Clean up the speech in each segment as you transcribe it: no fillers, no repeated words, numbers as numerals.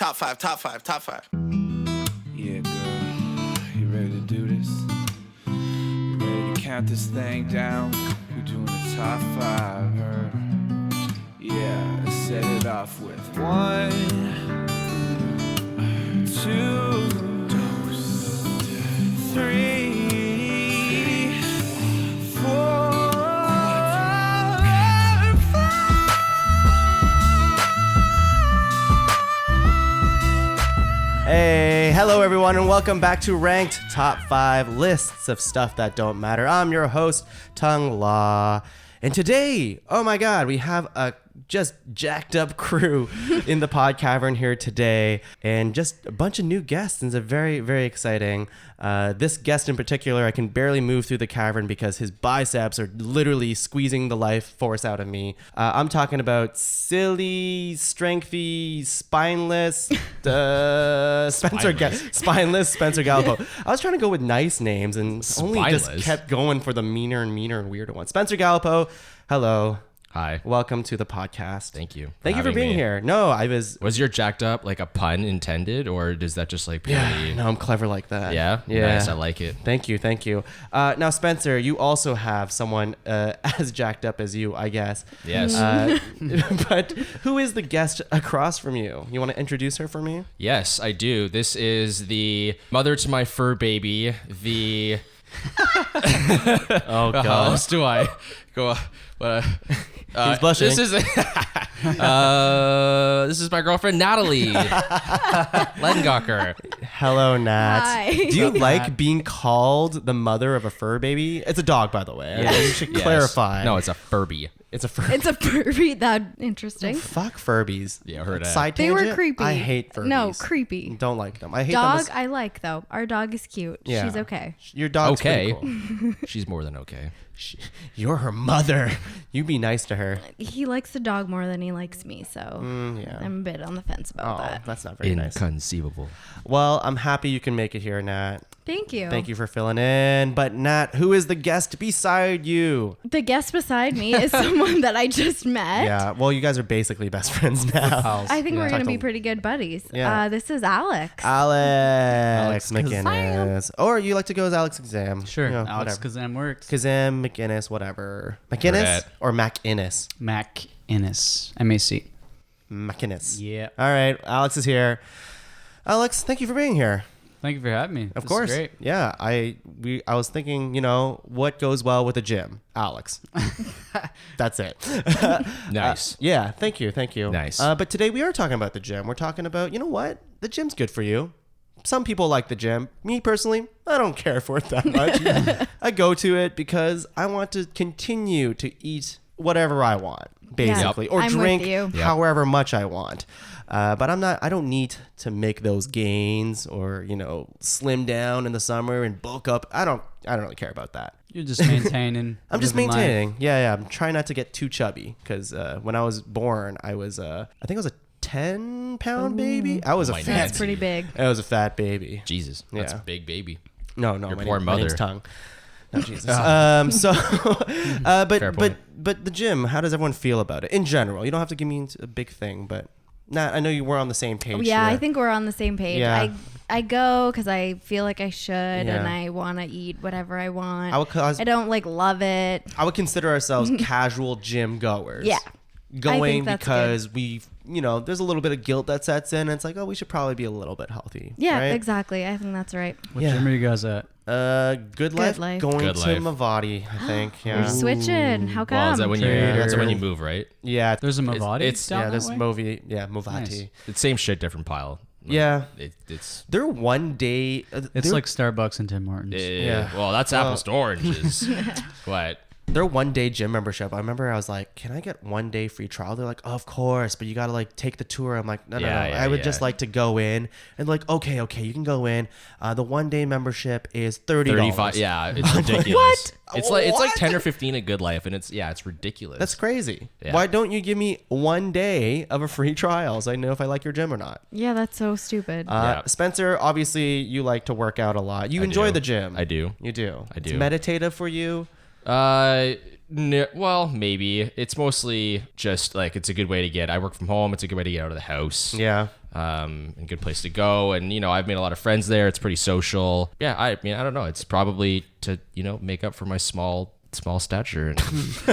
top five, top five, top five. Yeah, girl, you ready to do this? You ready to count this thing down? We're doing the top five, her. Yeah, let's set it off with 1, 2, 3, 4. Hey, hello everyone, and welcome back to Ranked Top 5 Lists of Stuff That Don't Matter. I'm your host, Tung La. And today, oh my god, we have a just jacked up crew in the pod cavern here today, and just a bunch of new guests, and it's a very, very exciting. This guest in particular, I can barely move through the cavern because his biceps are literally squeezing the life force out of me. I'm talking about silly, strengthy, spineless, Spencer Gallipo. I was trying to go with nice names and only just kept going for the meaner and weirder ones. Spencer Gallipo, hello. Hi. Welcome to the podcast. Thank you. Thank you for being here. No, I was... Was your jacked up like a pun intended, or is that just like purely... Yeah, no, I'm clever like that. Yeah? Nice, I like it. Thank you. Now, Spencer, you also have someone as jacked up as you, I guess. Yes. But who is the guest across from you? You want to introduce her for me? Yes, I do. This is the mother to my fur baby, the... Oh, God. How else do I go... He's blushing. This is my girlfriend Natalie Lengacher. Hello, Nat. Hi. Do you like being called the mother of a fur baby? It's a dog, by the way. Yes. You should clarify. No, it's a Furby. It's a Furby. It's a Furby. That interesting. Fuck Furbies. Yeah, I heard that. Side They tangent, were creepy. I hate Furbies. No, creepy. Don't like them. I hate Dog, them. I like though. Our dog is cute. Yeah. She's okay. Your dog's Okay. pretty cool. She's more than okay. You're her mother. You be nice to her. He likes the dog more than he likes me, so Yeah. I'm a bit on the fence about Oh, that. that's not very nice. Inconceivable. Well, I'm happy you can make it here, Nat. Thank you. Thank you for filling in. But Nat, who is the guest beside you? The guest beside me is someone that I just met. Yeah, well, you guys are basically best friends now. I think we're Talk going to to- be pretty good buddies. Yeah. This is Alex. Alex Alex McGinnis. Or you like to go as Alex Exam. Sure, You know, Alex whatever. Kazam works. Kazam, McGinnis, whatever. McGinnis Correct. or MacInnis? Mac Innes, MAC. McInnis. Yeah. All right, Alex is here. Alex, thank you for being here. Thank you for having me. Of This course. is great. Yeah, I was thinking, what goes well with a gym? Alex. That's it. Nice. Yeah, thank you. Nice. But today we are talking about the gym. We're talking about, you know what? The gym's good for you. Some people like the gym. Me personally, I don't care for it that much. I go to it because I want to continue to eat whatever I want, basically, or I'm with drink you. Yep. however much I want. But I don't need to make those gains or, slim down in the summer and bulk up. I don't really care about that. You're just maintaining. I'm just living life. maintaining. Yeah. I'm trying not to get too chubby because when I was born, I was, I think I was a 10-pound baby. I was a my fat. That's pretty big. I was a fat baby. Jesus. That's Yeah. a big baby. No, Your my poor name, my name's mother. Tongue. No, Jesus. Fair But point. the gym. How does everyone feel about it in general? You don't have to give me a big thing, but I know you were on the same page. Yeah, here. I think we're on the same page. Yeah. I go because I feel like I should, Yeah. and I want to eat whatever I want. I I don't love it. I would consider ourselves casual gym goers. Yeah. Going that's because we've, there's a little bit of guilt that sets in. And it's like, oh, we should probably be a little bit healthy. Yeah, right? exactly. I think that's right. What Yeah. gym are you guys at? Good life. Going Good to life. Mavati, I think. Yeah. We're switching. How come? Well, is that when that's when you move, right? Yeah. There's a Mavati it's- down there's that way? Movi. Yeah, Mavati. Nice. It's same shit, different pile. Like, Yeah. It's They're one day. It's like Starbucks and Tim Hortons. Yeah. Well, that's apples to oranges. But their 1 day gym membership. I remember I was like, can I get 1 day free trial? They're like, oh, of course, but you got to take the tour. I'm like, no. I would just like to go in and okay, you can go in. The 1 day membership is $30. 35. Yeah, it's ridiculous. What? It's like 10 or 15 at Good Life, and it's ridiculous. That's crazy. Yeah. Why don't you give me 1 day of a free trial so I know if I like your gym or not? Yeah, that's so stupid. Yeah. Spencer, obviously you like to work out a lot. You enjoy do. the gym. I do. You do. I do. It's meditative for you. Well, maybe it's mostly just it's a good way to I work from home. It's a good way to get out of the house. Yeah. and good place to go. And, I've made a lot of friends there. It's pretty social. Yeah, I don't know. It's probably to, make up for my small stature. And, I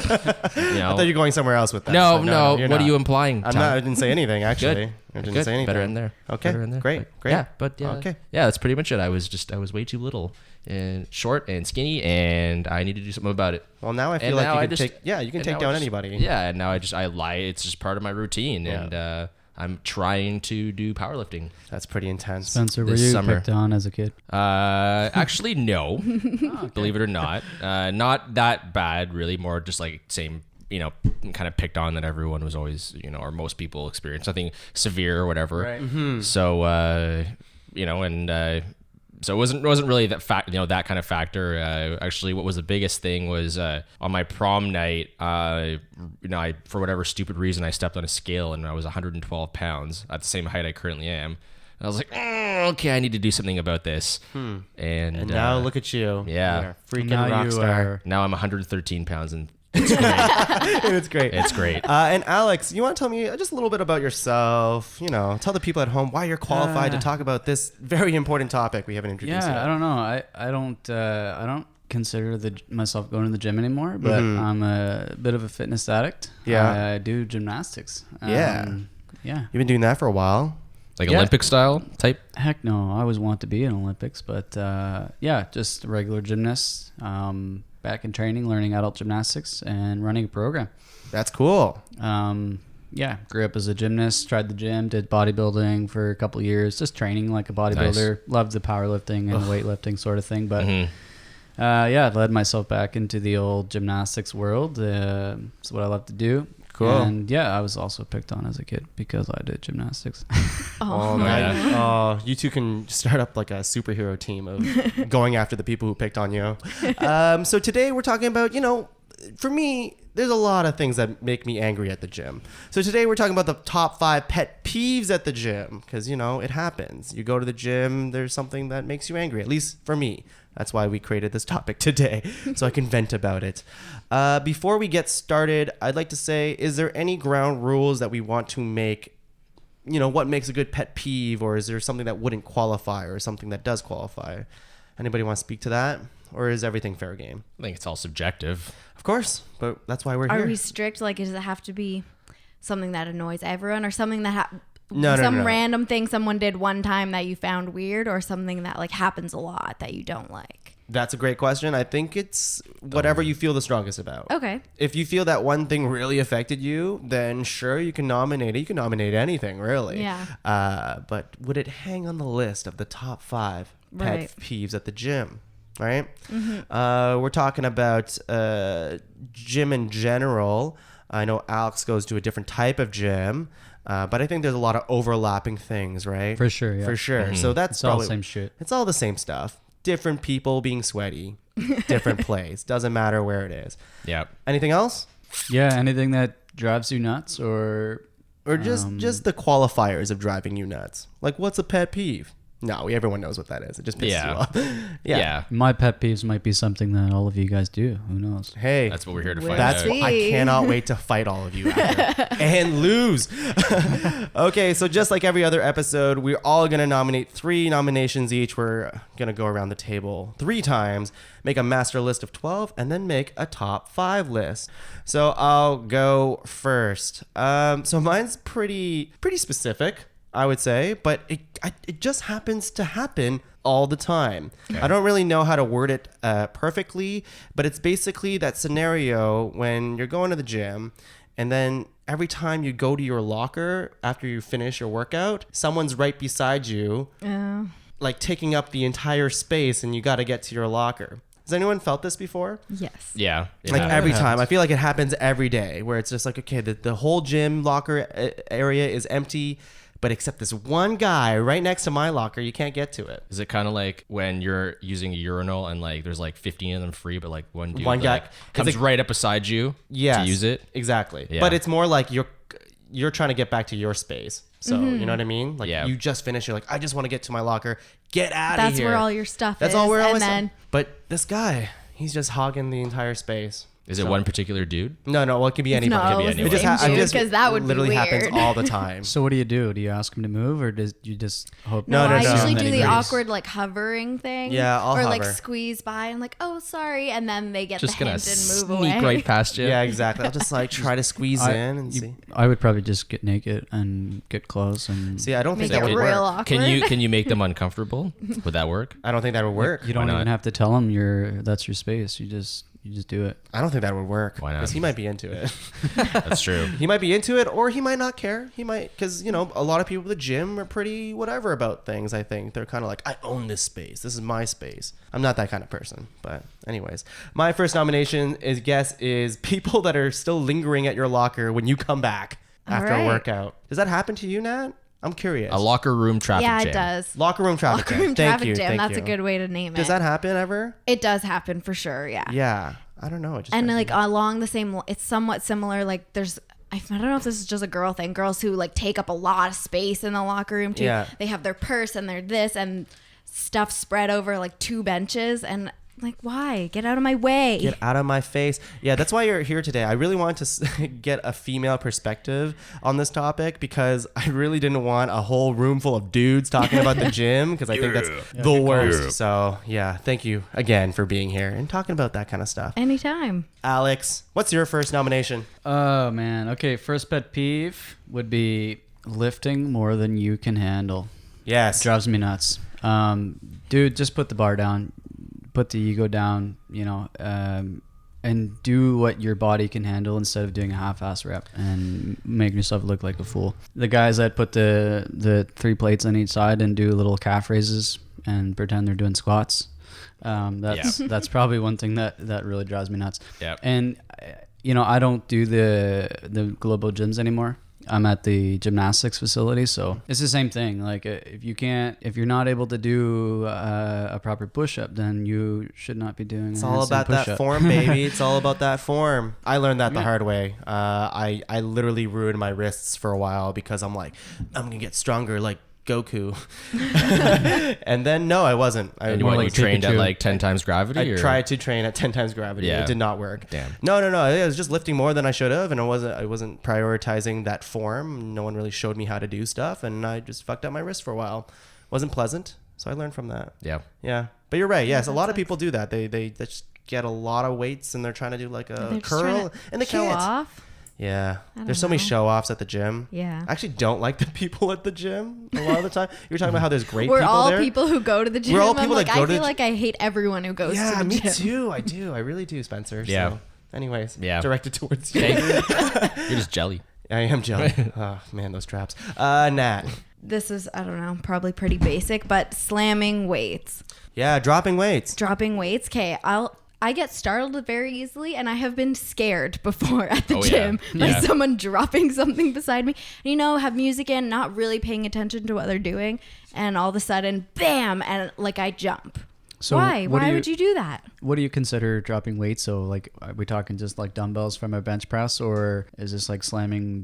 thought you were going somewhere else with that. No, but no. you're What not. are you implying? I'm Tom? not. I didn't say anything, actually. Good. I didn't Good. say anything. Better in there. Okay. Better in there. Great. But, Great. Yeah, but yeah. Okay. Yeah, that's pretty much it. I was way too little and short and skinny, and I need to do something about it. Well, now I feel And like now you I can just- take. Yeah, you can and take now down I just- anybody. Yeah, and now I lie. It's just part of my routine, Yeah. and I'm trying to do powerlifting. That's pretty intense. Spencer, were This you summer. picked on as a kid? Actually, no. Believe it or not, not that bad. Really, more just like same. Kind of picked on that everyone was always, or most people experience nothing severe or whatever. Right. So, so it wasn't really that that kind of factor. Actually, what was the biggest thing was on my prom night. I for whatever stupid reason I stepped on a scale and I was 112 pounds at the same height I currently am. And I was like, okay, I need to do something about this. And now look at you. yeah. You're a freaking Now rock you star. are- Now I'm 113 pounds and It's great. it's great. And Alex, you want to tell me just a little bit about yourself? Tell the people at home why you're qualified to talk about this very important topic we haven't introduced Yeah, yet. I don't know. I don't consider myself going to the gym anymore, but I'm a bit of a fitness addict. Yeah. I do gymnastics. Yeah. Yeah. You've been doing that for a while. Like Yeah. Olympic style type. Heck no, I always want to be in Olympics, but yeah, just a regular gymnast. Back in training, learning adult gymnastics and running a program. That's cool. Yeah, grew up as a gymnast, tried the gym, did bodybuilding for a couple of years, just training like a bodybuilder. Loved the powerlifting and weightlifting sort of thing, but yeah, led myself back into the old gymnastics world. It's what I love to do. Cool. And yeah, I was also picked on as a kid because I did gymnastics. Oh, man. Oh, you two can start up like a superhero team of going after the people who picked on you. So today we're talking about, for me, there's a lot of things that make me angry at the gym. So today we're talking about the top 5 pet peeves at the gym because, it happens. You go to the gym, there's something that makes you angry, at least for me. That's why we created this topic today, so I can vent about it. Before we get started, I'd like to say, is there any ground rules that we want to make? What makes a good pet peeve, or is there something that wouldn't qualify or something that does qualify? Anybody want to speak to that? Or is everything fair game? I think it's all subjective. Of course, but that's why we're Are here. we strict? Like, does it have to be something that annoys everyone, or something that No, some no. random thing someone did one time that you found weird, or something that like happens a lot that you don't like? That's a great question. I think it's whatever you feel the strongest about. Okay. If you feel that one thing really affected you, then sure, you can nominate it. You can nominate anything, really. Yeah. But would it hang on the list of the top 5 pet Right. peeves at the gym? Right? We're talking about gym in general. I know Alex goes to a different type of gym, but I think there's a lot of overlapping things, right? For sure, yeah. For sure. So that's It's all probably the same shit. It's all the same stuff. Different people being sweaty, different place. Doesn't matter where it is. Yeah. Anything else? Yeah, anything that drives you nuts or Just the qualifiers of driving you nuts. Like, what's a pet peeve? No, everyone knows what that is. It just pisses you off. Yeah. my pet peeves might be something that all of you guys do. Who knows? Hey, That's what we're here to We'll find that's out. what I See. cannot wait to fight all of you after and lose. Okay, so just like every other episode, we're all going to nominate 3 nominations each. We're going to go around the table 3 times, make a master list of 12, and then make a top 5 list. So I'll go first. So mine's pretty specific, I would say, but it just happens to happen all the time. I don't really know how to word it perfectly, but it's basically that scenario when you're going to the gym and then every time you go to your locker after you finish your workout, someone's right beside you, like taking up the entire space, and you got to get to your locker. Has anyone felt this before? Yes. Yeah. Like Yeah. every time. I feel like it happens every day where it's just like, okay, the whole gym locker area is empty, but except this one guy right next to my locker, you can't get to it. Is it kind of like when you're using a urinal and like there's like 15 of them free, but like one dude One guy- like, comes it's like- right up beside you Yes, to use it? Exactly. Yeah. But it's more like you're trying to get back to your space. So, you know what I mean? Like Yeah. you just finished, you're like, I just want to get to my locker. Get out of That's here. where all your stuff That's is. all where all and my then stuff. But this guy, he's just hogging the entire space. Is it one particular dude? No, well, it could be anybody. No, be it was the anyone. same It dude, just 'cause that would literally be happens weird. all the time. So what do? Do you ask him to move, or does you just hope? No, No, I no. usually That do he the moves? awkward like hovering thing. Yeah, I'll or like hover. squeeze by and like, oh sorry, and then they get Just the gonna hint and move sneak away. right past you. Yeah, exactly. I'll just like try to squeeze in and see. I would probably just get naked and get close and. See, I don't think Make that it would real work. awkward. Can you make them uncomfortable? Would that work? I don't think that would work. You don't Why even not? have to tell him that's your space. You just do it. I don't think that would work. Why not? Because he might be into it. That's true. He might be into it, or he might not care. He might, because a lot of people at the gym are pretty whatever about things. I think they're kind of like, I own this space. This is my space. I'm not that kind of person. But anyways, my first nomination is people that are still lingering at your locker when you come back after a right. workout. Does that happen to you, Nat? I'm curious. A locker room traffic Yeah, jam. it does. Locker room traffic Locker jam. room Thank traffic you. jam. Thank That's you. a good way to name it. Does that happen ever? It does happen for sure. Yeah. Yeah. I don't know. It just And happens. like along the same, it's somewhat similar. Like there's, I don't know if this is just a girl thing. Girls who like take up a lot of space in the locker room too. Yeah. They have their purse and their this and stuff spread over like 2 benches and like why? Get out of my way. Get out of my face. Yeah, that's why you're here today. I really wanted to get a female perspective on this topic because I really didn't want a whole room full of dudes talking about the gym because I think that's the worst. So, yeah, thank you again for being here and talking about that kind of stuff. Anytime. Alex, what's your first nomination? Oh man. Okay. First pet peeve would be lifting more than you can handle. Yes. Drives me nuts. Dude, just put the bar down, put the ego down, and do what your body can handle instead of doing a half-ass rep and making yourself look like a fool. The guys that put the 3 plates on each side and do little calf raises and pretend they're doing squats, that's probably one thing that really drives me nuts. Yep. And I don't do the global gyms anymore. I'm at the gymnastics facility, so it's the same thing. Like if you're not able to do a proper push-up, then you should not be doing. It's all about that form, baby. It's all about that form. I learned that the Yeah. hard way. I literally ruined my wrists for a while because I'm like, I'm going to get stronger like Goku. And then, no, I wasn't. And more you like trained at Pikachu. like 10 times gravity? I or? tried to train at 10 times gravity. Yeah. It did not work. Damn. No. I was just lifting more than I should have, and I wasn't prioritizing that form. No one really showed me how to do stuff, and I just fucked up my wrist for a while. Wasn't pleasant, so I learned from that. Yeah. Yeah. But you're right. Yes, a that lot of sucks. people do that. They just get a lot of weights, and they're trying to do like a They're just trying curl, to and they show can't. off. Yeah. don't There's so many know. show-offs at the gym. Yeah. I actually don't like the people at the gym a lot of the time. You were talking about how there's great We're people all there. people who go to the gym. We're all I'm people that like, go I to feel the like I hate everyone who goes Yeah, to the me gym. too. I do. I really do, Spencer. Yeah. So, anyways, Yeah. directed towards you. You're just jelly. I am jelly. Oh, man, those traps. Nat. This is, I don't know, probably pretty basic, but slamming weights. Yeah, dropping weights. Dropping weights. Okay, I get startled very easily, and I have been scared before at the Oh, yeah. gym by Yeah. someone dropping something beside me. Have music in, not really paying attention to what they're doing, and all of a sudden, bam, and like I jump. So Why? what do Why you- would you do that? What do you consider dropping weight? So like, are we talking just like dumbbells from a bench press, or is this like slamming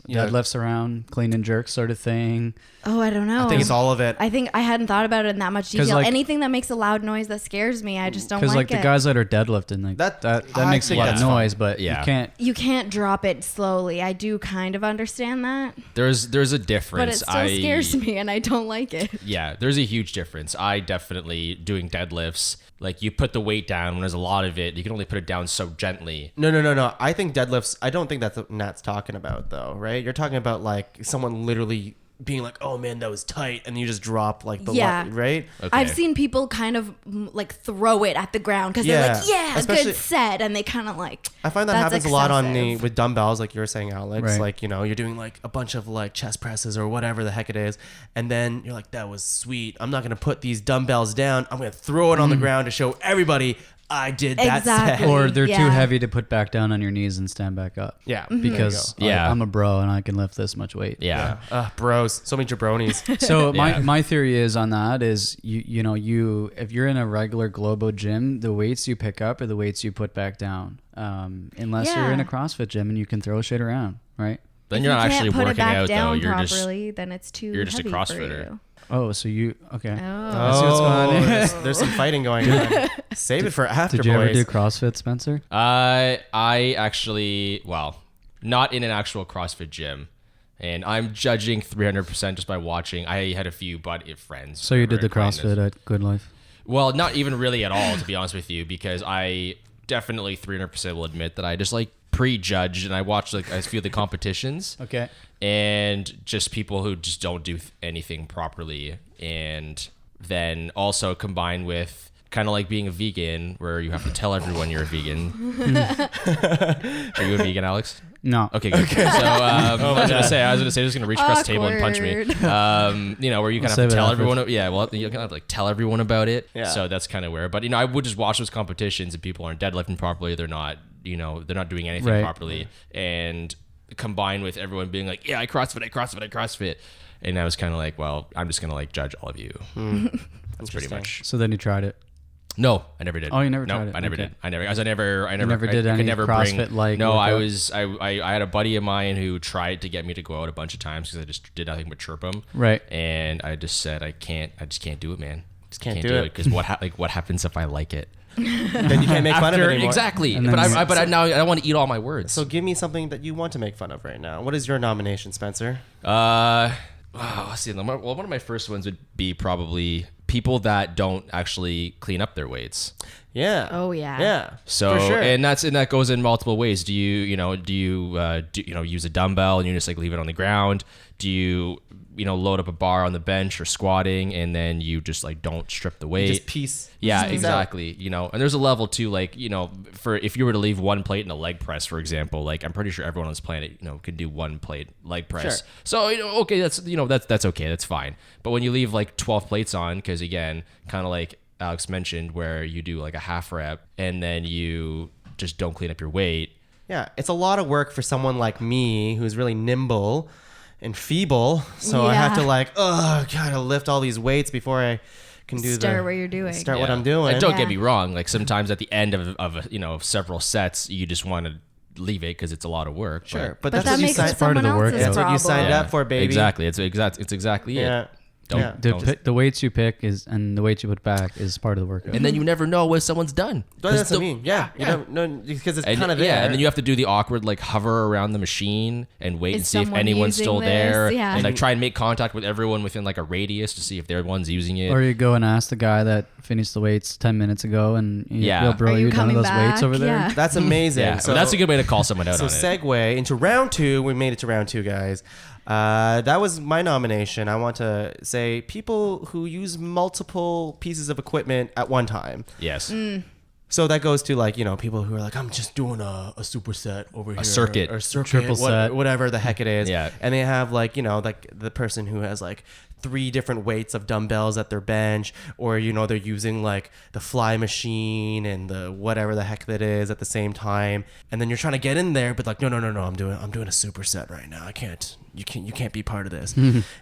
Yeah. deadlifts around, clean and jerk sort of thing? Oh, I don't know. I think it's all of it. I think I hadn't thought about it in that much 'Cause, detail. like- Anything that makes a loud noise that scares me, I just don't Because like like it. the guys that are deadlifting, like That- that I makes a think lot of that's fine. noise, but Yeah. you can't. You can't drop it slowly. I do kind of understand that, There's a difference. but it still scares me, and I don't like it. Yeah, there's a huge difference. I definitely doing deadlifts. Like you put the weight down when there's a lot of it. You can only put it down so gently. No. I think deadlifts. I don't think that's what Nat's talking about, though, right? You're talking about like someone literally being like, "Oh man, that was tight," and you just drop like the Yeah. right? Okay. I've seen people kind of like throw it at the ground because they're like, Yeah. "Yeah, Especially- good set," and they kind of like. I find that that's happens a lot on the excessive. with dumbbells, like you were saying, Alex. Right. Like, you're doing like a bunch of like chest presses or whatever the heck it is, and then you're like, "That was sweet. I'm not gonna put these dumbbells down. I'm gonna throw it on the ground to show everybody I did that Exactly. set." Or they're too Yeah. heavy to put back down on your knees and stand back up. Yeah, Because there you Yeah. I'm a bro and I can lift this much weight. Yeah. go. Bros, so many jabronis. So Yeah. my theory is on that is you if you're in a regular Globo gym, the weights you pick up are the weights you put back down. Unless you're in a Yeah. CrossFit gym and you can throw shit around, right? Then If you're you not can't actually put it working back out though. down You're just properly, then it's too you're just a heavy for CrossFitter. you. Oh, so you okay? Oh. I see what's going on. there's some fighting going on. Save it for after, Did you ever boys. do CrossFit, Spencer? I actually, well, not in an actual CrossFit gym. And I'm judging 300% just by watching. I had a few friends. So you did the acquaintances. CrossFit at Good Life? Well, not even really at all, to be honest with you, because I definitely 300% will admit that I just like prejudged and I watched like a few of the competitions. Okay. And just people who just don't do anything properly. And then also combined with kind of like being a vegan where you have to tell everyone you're a vegan. Are you a vegan, Alex? No. Okay, good. So I was gonna say, just gonna reach across the table and punch me. Where you kind of have save to it tell afterwards. everyone. Yeah, well, you kind of like tell everyone about it. Yeah. So that's kind of where. But I would just watch those competitions and people aren't deadlifting properly. They're not, they're not doing anything Right. properly. And combined with everyone being like, yeah, I CrossFit. And I was kind of like, well, I'm just gonna like judge all of you. That's pretty much. So then you tried it. No, I never did. Oh, you never no, tried it? I never Okay. did. I never did I any could never CrossFit-like No, I workout? was. I had a buddy of mine who tried to get me to go out a bunch of times because I just did nothing but chirp him. Right. And I just said I just can't do it, man. Just can't do it. because what happens if I like it? Then you can't make fun of it anymore. Exactly. And But then- now I want to eat all my words. So give me something that you want to make fun of right now. What is your nomination, Spencer? Let's see. Well, one of my first ones would be probably people that don't actually clean up their weights. Yeah. Oh, yeah. Yeah. So for sure. and that goes in multiple ways. Do you use a dumbbell and you just like leave it on the ground? Do you load up a bar on the bench or squatting and then you just like don't strip the weight? just piece. Yeah, piece exactly. And there's a level too, like, for if you were to leave one plate in a leg press, for example, like I'm pretty sure everyone on this planet, can do one plate leg press. Sure. So, okay, that's okay. That's fine. But when you leave like 12 plates on, because again, kind of like Alex mentioned, where you do like a half rep and then you just don't clean up your weight. Yeah, it's a lot of work for someone like me who's really nimble and feeble. So I have to Yeah. gotta lift all these weights before I can do Start what you're doing. Start what Yeah. I'm doing. And don't Yeah. get me wrong, like sometimes at the end of several sets, you just want to leave it because it's a lot of work. Sure, But that's that what you makes signed. it part of someone the work. else's That's what you problem. signed up for, baby. Exactly. It's exactly Yeah. it. Don't, Yeah. The weights you pick and the weights you put back is part of the workout. and then you never know when someone's done. That's what I the- mean. Yeah. You Yeah. don't know because it's And, kind of there. yeah, and then you have to do the awkward like hover around the machine and wait and Is see if someone anyone's using still this? there, Yeah. and like try and make contact with everyone within like a radius to see if they're one's using it. Or you go and ask the guy that finished the weights 10 minutes ago and Yeah. yo, bro, Are you you done with coming those weights back? over there? Yeah. That's amazing. yeah, So that's a good way to call someone out So on it. segue into round 2. We made it to round 2, guys. That was my nomination. I want to say people who use multiple pieces of equipment at one time. Yes. So that goes to like, people who are like, I'm just doing a superset over here. circuit. Or circuit. Triple set. Whatever the heck it is. Yeah. And they have like, like the person who has like 3 different weights of dumbbells at their bench, or, they're using like the fly machine and the whatever the heck that is at the same time. And then you're trying to get in there, but like, no, I'm doing a superset right now. You can't be part of this.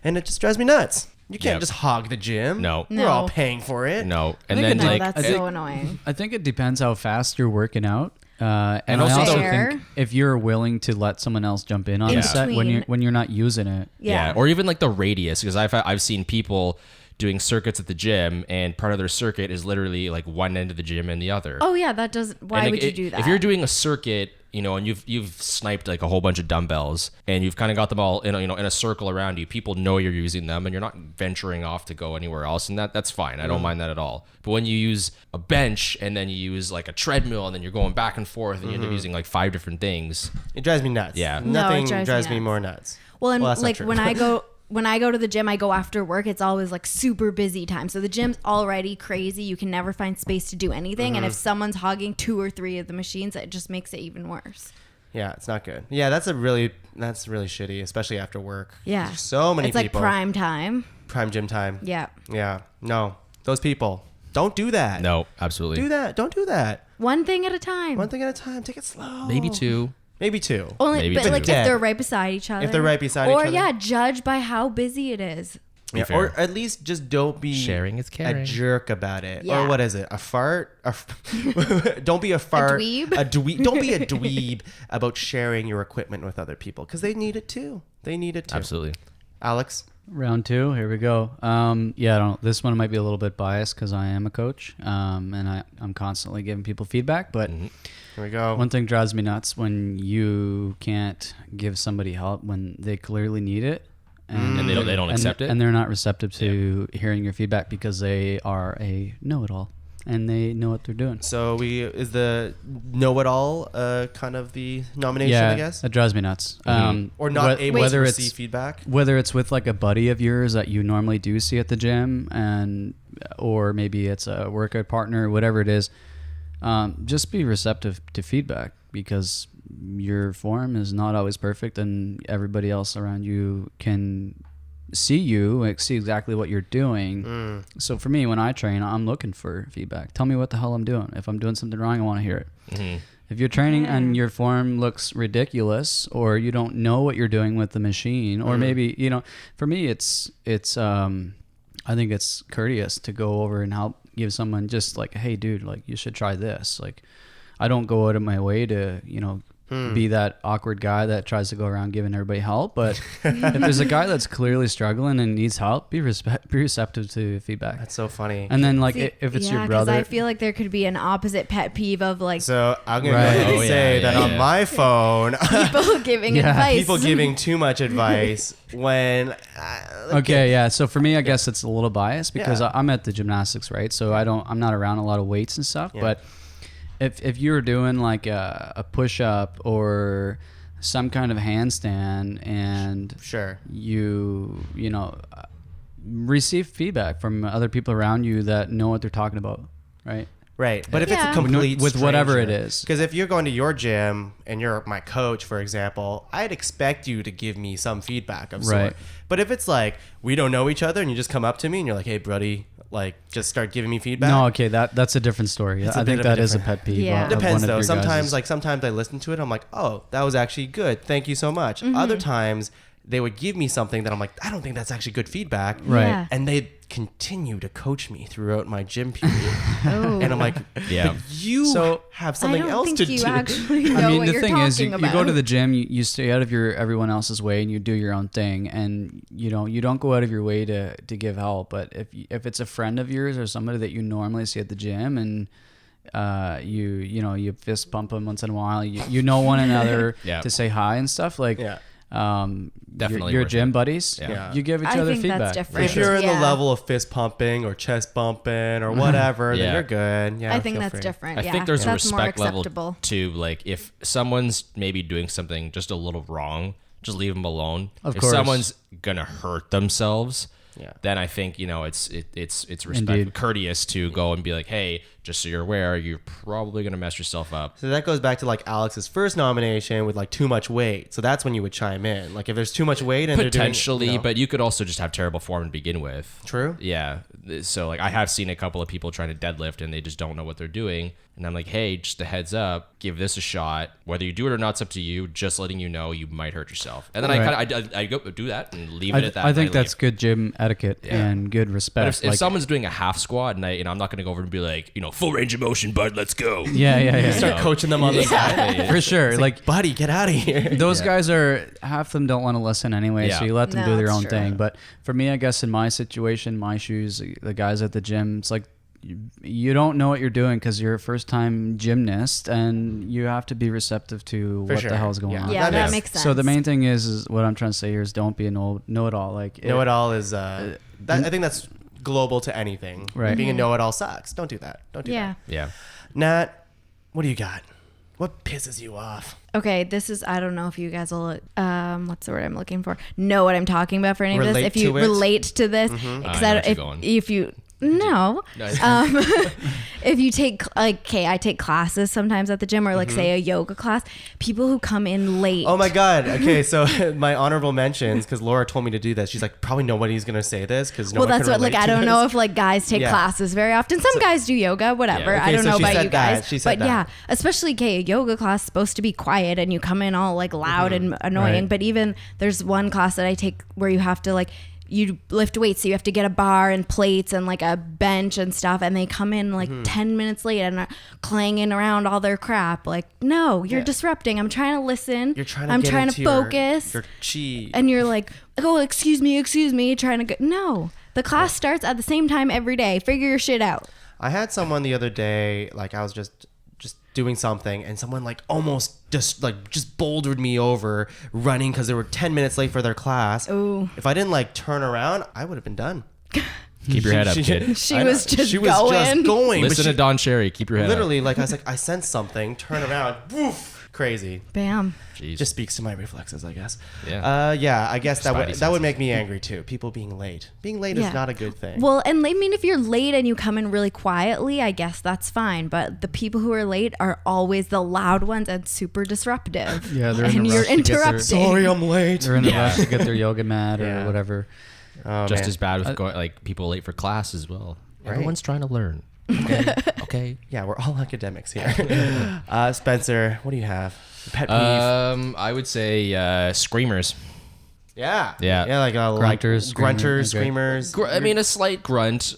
And it just drives me nuts. You can't Yep. just hog the gym. No. We're all No. paying for it. No, and think then it- No, like that's so annoying. I think it depends how fast you're working out. And also I also Fair. think if you're willing to let someone else jump in on In the set between. when you're not using it. Yeah. or even like the radius, because I've seen people doing circuits at the gym, and part of their circuit is literally like one end of the gym and the other. Oh yeah, that doesn't. Why And, like, would you do that? If you're doing a circuit, and you've sniped like a whole bunch of dumbbells, and you've kind of got them all in a circle around you, people know you're using them, and you're not venturing off to go anywhere else, and that's fine. I don't mind that at all. But when you use a bench and then you use like a treadmill, and then you're going back and forth, and you end up using like 5 different things. It drives me nuts. Yeah. No, it Nothing drives me drives me nuts. more nuts. Well, and that's not like true. when I go to the gym, I go after work. It's always like super busy time. So the gym's already crazy. You can never find space to do anything. And if someone's hogging 2 or 3 of the machines, it just makes it even worse. Yeah, it's not good. Yeah, that's really shitty, especially after work. Yeah. There's so many It's like people. prime time. Prime gym time. Yeah. Yeah. No, those people, don't do that. No, absolutely. Do that. Don't do that. One thing at a time. One thing at a time. Take it slow. Maybe 2. Maybe 2. Only, Maybe but two. like if Dead. they're right beside each other. If they're right beside or, each other. yeah, judge by how busy it is. Yeah, fair. or at least just don't be Sharing is caring. a jerk about it. Yeah. Or what is it? A fart? Don't be a fart. dweeb? A dweeb. Don't be a dweeb about sharing your equipment with other people because they need it too. They need it too. Absolutely. Alex? Round 2, here we go. Yeah, I don't, this one might be a little bit biased because I am a coach, and I'm constantly giving people feedback. But Here we go. one thing drives me nuts when you can't give somebody help when they clearly need it, And they don't accept it? and they're not receptive to hearing your feedback because they are a know-it-all and they know what they're doing. So is the know-it-all kind of the nomination, I guess? That drives me nuts. Or not able to whether receive it's feedback? whether it's with like a buddy of yours that you normally do see at the gym, or maybe it's a workout partner, whatever it is, just be receptive to feedback because your form is not always perfect, and everybody else around you can see exactly what you're doing. So for me, when I train, I'm looking for feedback. Tell me what the hell I'm doing. If I'm doing something wrong, I want to hear it. If you're training and your form looks ridiculous, or you don't know what you're doing with the machine, or maybe, for me, it's I think it's courteous to go over and help give someone just like, hey dude, like you should try this. Like I don't go out of my way to, be that awkward guy that tries to go around giving everybody help. But if there's a guy that's clearly struggling and needs help, be receptive to feedback. That's so funny. And then like See, if it's yeah, your brother, I feel like there could be an opposite pet peeve of like So I'm going Right. to go ahead and Oh, say yeah, that yeah, on yeah. my phone, people giving Yeah. advice. people giving too much advice when... okay, yeah. So for me, I guess it's a little biased because Yeah. I'm at the gymnastics, right? So I'm not around a lot of weights and stuff. Yeah. But if you're doing like a push up or some kind of handstand and Sure. you receive feedback from other people around you that know what they're talking about, right? Right. But if it's Yeah. a complete With whatever it stranger- is. Because if you're going to your gym and you're my coach, for example, I'd expect you to give me some feedback of Right. sort. But if it's like, we don't know each other and you just come up to me and you're like, hey, buddy, like, just start giving me feedback. No, okay, that's a different story. It's a I bit think of a that is a different- pet peeve. Yeah. of Depends one of though. your Sometimes guys's. sometimes I listen to it. I'm like, oh, that was actually good. Thank you so much. Mm-hmm. Other times they would give me something that I'm like, I don't think that's actually good feedback. Right. Yeah. And they continue to coach me throughout my gym period. Oh. And I'm like, Yeah. but you So- have I something don't else think to you do. actually know I mean, what the you're thing talking is, you about. go to the gym, you stay out of everyone else's way, and you do your own thing, and you don't go out of your way to give help. But if it's a friend of yours or somebody that you normally see at the gym, and you fist bump them once in a while, you know one another Yeah. to say hi and stuff like. Yeah. Definitely your worth gym it. buddies. Yeah. You give each I other think feedback. that's for different. If sure. you're in the Yeah. level of fist pumping or chest bumping or whatever, then Yeah. you're good. Yeah, I think feel that's free. different. I yeah. think there's a that's more respect level acceptable. to like if someone's maybe doing something just a little wrong, just leave them alone. Of if course. someone's gonna hurt themselves, Yeah. then I think it's respect Indeed. courteous to go and be like, hey, just so you're aware, you're probably gonna mess yourself up. So that goes back to like Alex's first nomination with like too much weight. So that's when you would chime in. Like if there's too much weight and Potentially, they're doing, but you could also just have terrible form to begin with. True. Yeah. So like I have seen a couple of people trying to deadlift and they just don't know what they're doing. And I'm like, hey, just a heads up, give this a shot. Whether you do it or not, it's up to you. Just letting you know you might hurt yourself. And then Right. I go do that and leave it at that. I and think leave. that's good gym etiquette and good respect. But if someone's doing a half squat and I'm not going to go over and be like, full range of motion, bud, let's go. yeah. start coaching them on the side. For sure. It's Like buddy, get out of here. those guys are half of them don't want to listen anyway, Yeah. so you let them No, do their it's own true. thing. But for me, I guess in my situation, my shoes, the guys at the gym, it's like you don't know what you're doing because you're a first time gymnast, and you have to be receptive to what sure. the hell's going Yeah. on. Yeah, That that makes- makes sense. So the main thing is what I'm trying to say here is don't be a know it all. Like Know it all is I think that's global to anything. Right. Being a know it all sucks. Don't do that. Don't do yeah. that. Yeah. Nat, what do you got? What pisses you off? Okay, this is, I don't know if you guys will, what's the word I'm looking for? Know what I'm talking about for any of this. Relate If you to it? relate to this. I know Because where you're if, going. if you, no. If you take, like, okay, I take classes sometimes at the gym or like say a yoga class, people who come in late. Oh my God. Okay, so my honorable mentions, because Laura told me to do this. She's like, probably nobody's going to say this because no Well, one that's can what, like, relate I to don't this. know if like guys take Yeah. classes very often. Some guys do yoga, whatever. Yeah. I Okay, don't so know she about said you that. guys. She said but yeah, that. especially, okay, a yoga class is supposed to be quiet and you come in all like loud and annoying. Right. But even there's one class that I take where you have to like you lift weights, so you have to get a bar and plates and like a bench and stuff, and they come in like 10 minutes late and are clanging around all their crap. Like, no, you're disrupting. I'm trying to listen. You're trying to I'm get trying into to focus. your chi. And you're like, oh, excuse me, trying to go. No, the class starts at the same time every day. Figure your shit out. I had someone the other day, like I was just doing something, and someone like almost just bouldered me over running because they were 10 minutes late for their class. Ooh. If I didn't like turn around, I would have been done. Keep your head up, kid. She was just going. But Listen to Don Cherry. Keep your head literally, like I was like, I sensed something, turn around, woof, crazy. Bam. up. Jeez. Just speaks to my reflexes, I guess. Yeah. Yeah, I guess that Spidey would make me angry too. People being late. Being late Yeah. is not a good thing. Well, and I mean, if you're late and you come in really quietly, I guess that's fine. But the people who are late are always the loud ones and super disruptive. Yeah, they're in and a you're rush to get their- interrupting. Sorry, I'm late. They're in a rush to get their yoga mat or Yeah. whatever. Oh, Just man. as bad with going, like people late for class as well. Right. Everyone's trying to learn. Okay. Okay. Yeah, we're all academics here. Spencer, what do you have? Pet peeve. I would say screamers. Yeah. Yeah. Yeah, like Grunters, grunters, screamers, screamers. I mean, a slight grunt,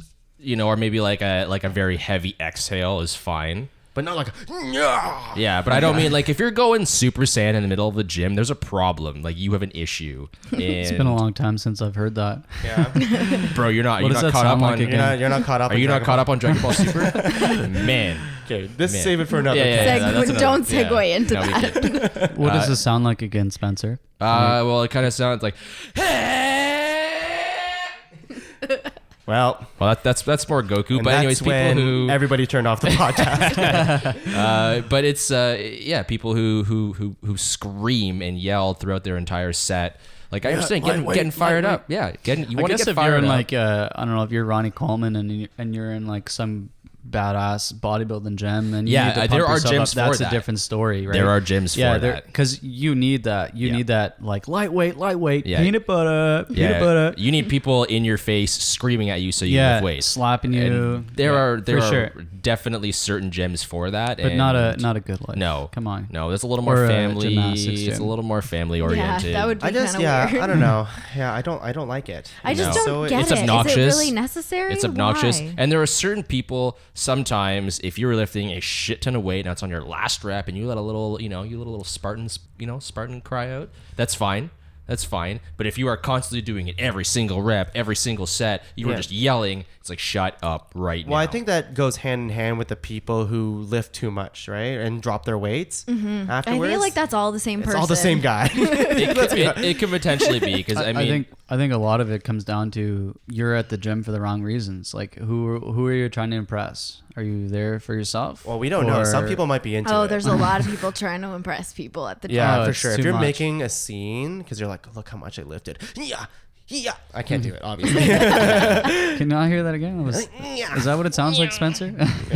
or maybe like a very heavy exhale is fine. But not like Yeah, but I don't mean like if you're going Super Saiyan in the middle of the gym, there's a problem. Like you have an issue. It's been a long time since I've heard that. yeah. Bro, you're not. What You're does not that caught sound up like on. again? You're not caught up. Are you not caught up on Dragon Ball Super? Man. Okay, this Man. save it for another. Yeah, time. that's another- Don't segue into no, we that. can't. What does this sound like again, Spencer? Well, it kind of sounds like. Well, that's more Goku. and But anyways, that's people when who. everybody turned off the podcast. But it's people who scream and yell throughout their entire set. Like I understand getting fired up. Yeah, you I want to guess get if fired you're in up. like I don't know if you're Ronnie Coleman and you're in like some badass bodybuilding gym and you need to there pump are yourself gyms up, that's for a that. different story, right? There are gyms for that. because you need that. You Yeah. need that like lightweight, Yeah. peanut butter. You need people in your face screaming at you so you lift weights. slapping you. And there Yeah, are for sure. definitely certain gyms for that, But and not a good life. no. Come on. No, it's a little more Or a family. gymnastics It's a gym. little more family Yeah, oriented. that would be I just, kind of weird. I don't know. Yeah, I don't like it. I just No. don't So get it's it. obnoxious. Is it really necessary? It's obnoxious. Why? And there are certain people, sometimes, if you're lifting a shit ton of weight and it's on your last rep and you let a little, you let a little Spartan cry out, that's fine. That's fine. But if you are constantly doing it every single rep, every single set, you are just yelling, it's like, shut up right now. Well, I think that goes hand in hand with the people who lift too much, right? And drop their weights I afterwards. feel like that's all the same it's person. all the same guy. it could potentially be because I think a lot of it comes down to you're at the gym for the wrong reasons. Like who are you trying to impress? Are you there for yourself? Well, we don't know. Some Or- people might be into it. Oh, there's a lot of people trying to impress people at the gym. Yeah, Oh, for it's sure. If too you're much. making a scene because you're like, look how much I lifted. Yeah. I can't do it, obviously. Can I hear that again? Is that what it sounds like, Spencer?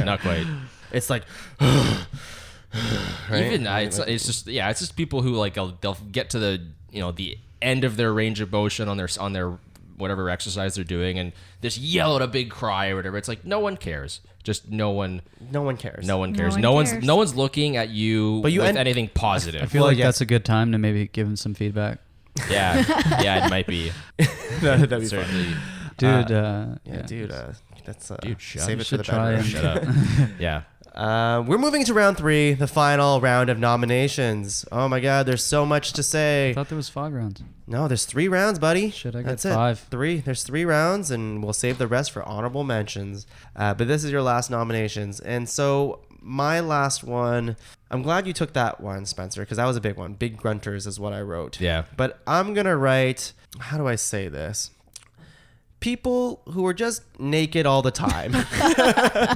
not quite. It's like, Even it's just people who like they'll get to the the end of their range of motion on their whatever exercise they're doing and just yell out a big cry or whatever. It's like no one cares. Just no one cares. No one cares. one No cares. one's looking at you But you with end- anything positive. I feel Well, like yes. that's a good time to maybe give him some feedback. Yeah, it might be. That'd be fun. Certainly. Dude, Yeah, dude. That's Dude, shut save up. it for the try bedroom. and- Shut up. Yeah. We're moving to round 3, the final round of nominations. Oh my God, there's so much to I say. thought there was 5 rounds. No, there's 3 rounds, buddy. Shit, I got That's 5. It. 3. There's 3 rounds, and we'll save the rest for honorable mentions. But this is your last nominations, and so my last one. I'm glad you took that one, Spencer, because that was a big one. Big grunters is what I wrote. Yeah. But I'm gonna write. How do I say this? People who are just naked all the time.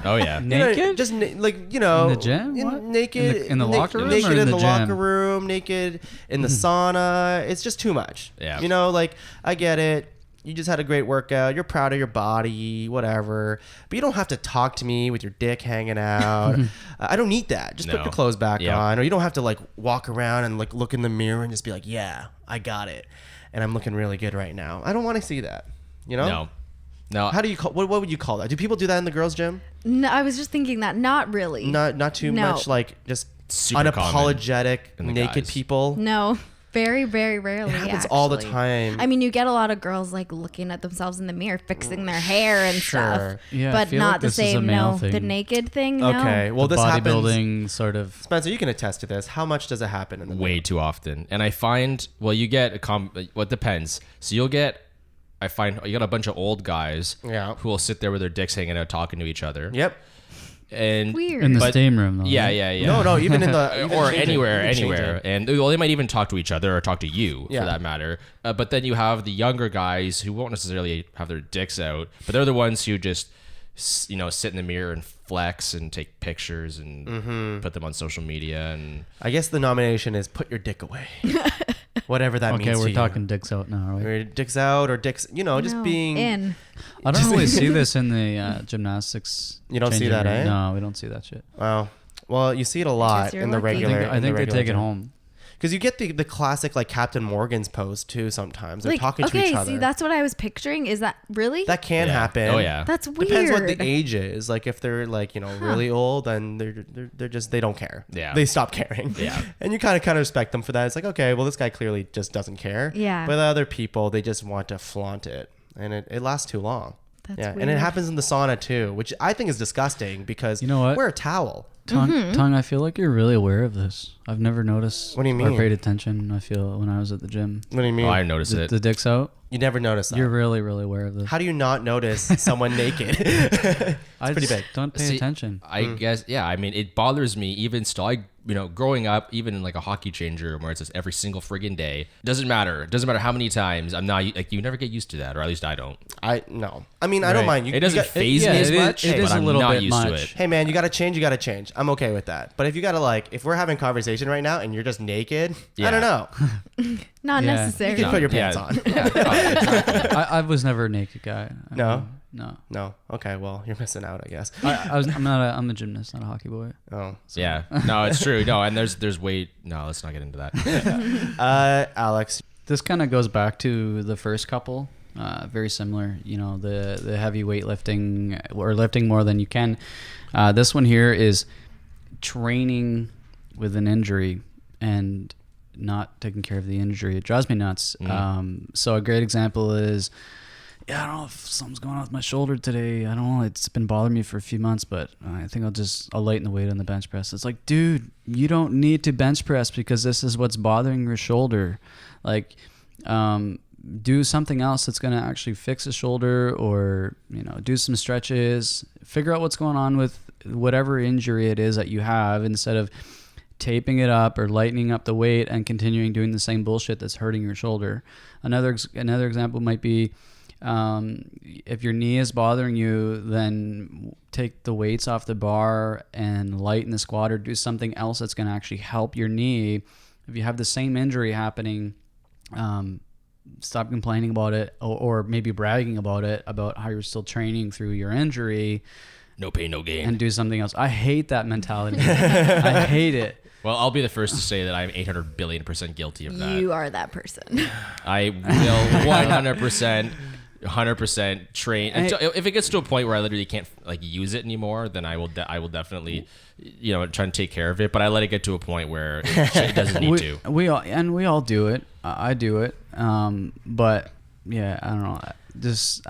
Oh yeah. You know, Naked? just like in the gym? What? naked In the locker room naked or in in the the gym? locker room, naked in the sauna. It's just too much. Yeah. You know, like I get it. You just had a great workout. You're proud of your body, whatever. But you don't have to talk to me with your dick hanging out. I don't need that. Just put No. your clothes back Yeah. on. Or you don't have to like walk around and like look in the mirror and just be like, yeah, I got it, and I'm looking really good right now. I don't want to see that. You know? No. How do you call? What would you call that? Do people do that in the girls' gym? No, I was just thinking that. Not really. Not too No. much like just Super unapologetic common in the naked guys. people. No. Very, very rarely. It happens all the actually. time. I mean, you get a lot of girls like looking at themselves in the mirror, fixing their hair and stuff. Yeah, I but feel not like the this is a same. male No, thing. the naked thing. No. Okay, well, The this happens. bodybuilding sort of. Spencer, you can attest to this. How much does it happen in the Way too often. And I find, well, you get well, it depends. So you got a bunch of old guys Yeah. who will sit there with their dicks hanging out talking to each other. Yep. And Weird. In the But- steam room, though. Yeah, right? yeah, yeah. No, even in the even or changing, anywhere, even anywhere, changing. and well, they might even talk to each other or talk to you Yeah. for that matter. But then you have the younger guys who won't necessarily have their dicks out, but they're the ones who just sit in the mirror and flex and take pictures and put them on social media. And I guess the nomination is put your dick away. Whatever that means. Okay, to we're you. talking dicks out now, right? Or dicks out or dicks, just No, being in. I don't really see this in the gymnastics. You don't see changing that, room. eh? No, we don't see that shit. Wow. Well, you see it a lot you're in the lucky. regular. I think they take it home. Because you get the classic like Captain Morgan's pose too. Sometimes they're Like, talking to okay, each other. see, that's what I was picturing. Is that really? that can Yeah. happen. Oh yeah. That's weird. Depends what the age is. Like if they're like really old, then they're just they don't care. Yeah. They stop caring. Yeah. And you kind of respect them for that. It's like, okay, well this guy clearly just doesn't care. Yeah. But the other people, they just want to flaunt it, and it lasts too long. That's And it weird. happens in the sauna too, which I think is disgusting because You know what? wear a towel. Tongue, I feel like you're really aware of this. I've never noticed. What do you Or mean? paid attention. I feel when I was at the gym. What do you mean? Oh, I noticed it. The dicks out. You never notice that. You're really, really aware of this. How do you not notice someone naked? It's pretty just big. Don't pay See, attention. I guess, yeah. I mean, it bothers me even still. Growing up, even in like a hockey changer room where it's just every single friggin' day, doesn't matter. It doesn't matter how many times. I'm not like you never get used to that, or at least I don't. No. I mean, I don't Right. mind. It doesn't phase yeah, me as it is- much, it but is a I'm little not bit used to much. it. Hey man, you gotta change. You gotta change. I'm okay with that. But if you gotta if we're having conversation right now and you're just naked, Yeah. I don't know. Not Yeah. necessary. You can put your pants Yeah. on. Yeah. I was never a naked guy. No? No. No. Okay. Well, you're missing out, I guess. I'm a gymnast, not a hockey boy. Oh. Yeah. No, it's true. No, and there's way. No, let's not get into that. Alex. This kind of goes back to the first couple. Very similar, the heavy weightlifting or lifting more than you can. This one here is training with an injury and not taking care of the injury. It drives me nuts. So a great example is, I don't know if something's going on with my shoulder today. I don't know. It's been bothering me for a few months, but I think I'll lighten the weight on the bench press. It's like, dude, you don't need to bench press because this is what's bothering your shoulder. Like, do something else that's going to actually fix the shoulder, or, do some stretches, figure out what's going on with whatever injury it is that you have, instead of taping it up or lightening up the weight and continuing doing the same bullshit that's hurting your shoulder. Another example might be, if your knee is bothering you, then take the weights off the bar and lighten the squat, or do something else that's going to actually help your knee. If you have the same injury happening, stop complaining about it, or maybe bragging about it, about how you're still training through your injury, No pain, no gain. and do something else. I hate that mentality. I hate it. Well, I'll be the first to say that I'm 800 billion% guilty of that. You are that person. I will 100% train. If it gets to a point where I literally can't use it anymore, then I will definitely try and take care of it. But I let it get to a point where it doesn't need to. We all do it. I do it. But yeah, I don't know. Just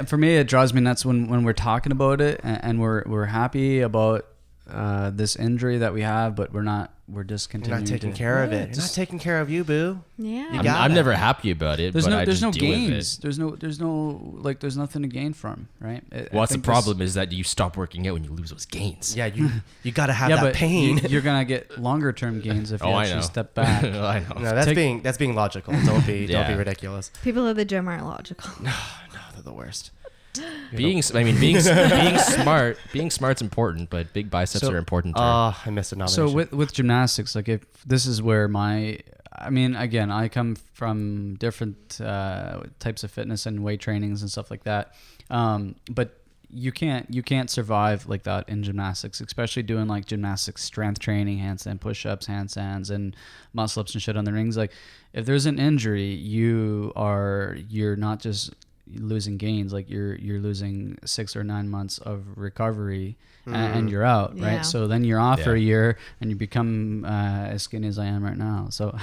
for me, it drives me nuts when we're talking about it and we're happy about this injury that we have, but we're just You're continuing not taking to, care of it. Yeah, You're not taking care of you, boo. Yeah. You got I'm it. never happy about it. There's but no I there's just no deal with gains. it. There's nothing to gain from, right? What's the problem is that you stop working out when you lose those gains. Yeah, you gotta have Yeah, that but pain. you're gonna get longer term gains if you I actually know. step back. I know. No, that's being logical. Don't be Yeah. ridiculous. People at the gym aren't logical. No, they're the worst. Being smart's important, but big biceps are important too. Oh, I missed a nomination. So with gymnastics, like if this is where again, I come from different types of fitness and weight trainings and stuff like that. But you can't survive like that in gymnastics, especially doing like gymnastics strength training, handstand push-ups, handstands, and muscle ups and shit on the rings. Like if there's an injury, you're not just losing gains, like you're losing 6 or 9 months of recovery and you're out, right? Yeah. So then you're off for a Yeah. year and you become as skinny as I am right now. So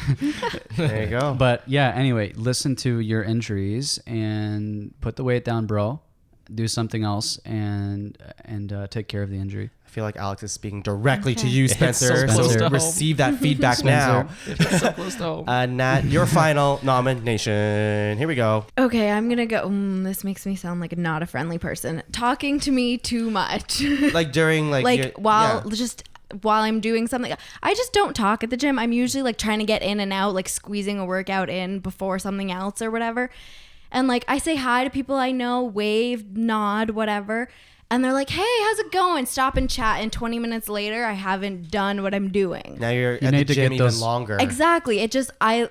There you go. but yeah, anyway, listen to your injuries and put the weight down, bro. Do something else and take care of the injury. I feel like Alex is speaking directly to Okay. you, It's so Spencer. close So to home. receive that feedback now. so close to home. Nat, your final nomination. Here we go. Okay, I'm gonna go. This makes me sound like not a friendly person. Talking to me too much. Like during like your- while I'm doing something. I just don't talk at the gym. I'm usually like trying to get in and out, like squeezing a workout in before something else or whatever. And like I say hi to people I know, wave, nod, whatever. And they're like, hey, how's it going? Stop and chat. And 20 minutes later, I haven't done what I'm doing. Now you're You at the need to gym get even those- longer. Exactly.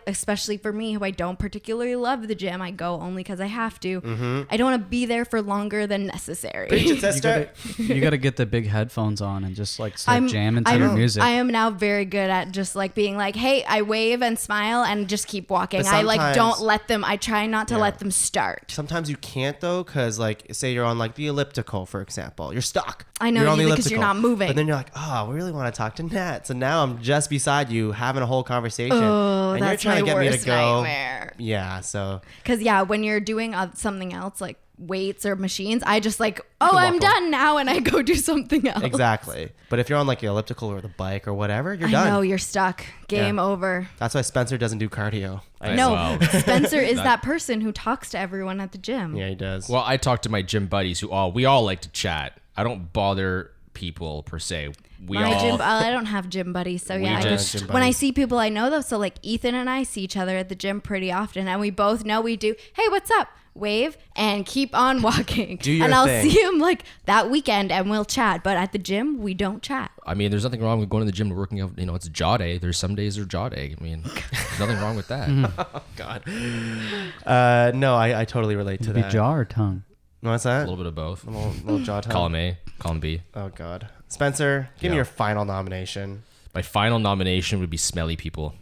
Especially for me, who I don't particularly love the gym. I go only because I have to. I don't want to be there for longer than necessary. Preach it, sister. You gotta get the big headphones on and just like start jamming to your music. I am now very good at just like being like, hey, I wave and smile and just keep walking. But I like sometimes- don't let them. I try not to let them start. Sometimes you can't though, because like say you're on like the elliptical, for example, you're stuck. I know, You're on the because you're elliptical. not moving. But then you're like, oh, we really want to talk to Nat. So now I'm just beside you having a whole conversation. Oh, and that's you're trying my to get me worst to go. nightmare. Yeah, so Because yeah, when you're doing something else like weights or machines, I just like, oh, can I'm walk done now, and I go do something else. exactly. But if you're on like the elliptical or the bike or whatever, you're I done. know you're stuck. Game Yeah. over. That's why Spencer doesn't do cardio. No, Wow. Spencer is that person who talks to everyone at the gym. Yeah, he does. Well, I talk to my gym buddies we all like to chat. I don't bother people per se. I don't have gym buddies, so yeah. just- Gym When I buddies. see people I know though, so like Ethan and I see each other at the gym pretty often, and we both know we do. Hey, what's up? Wave and keep on walking. Do your and I'll thing. see him like that weekend, and we'll chat. But at the gym, we don't chat. I mean, there's nothing wrong with going to the gym and working out. You know, it's jaw day. There's some days are jaw day. I mean, there's nothing wrong with that. God. No, I totally relate to Be that. jaw or tongue? What's A that? little bit of both. Little jaw time. Column A, column B. Oh God, Spencer, give me Yeah. your final nomination. My final nomination would be smelly people.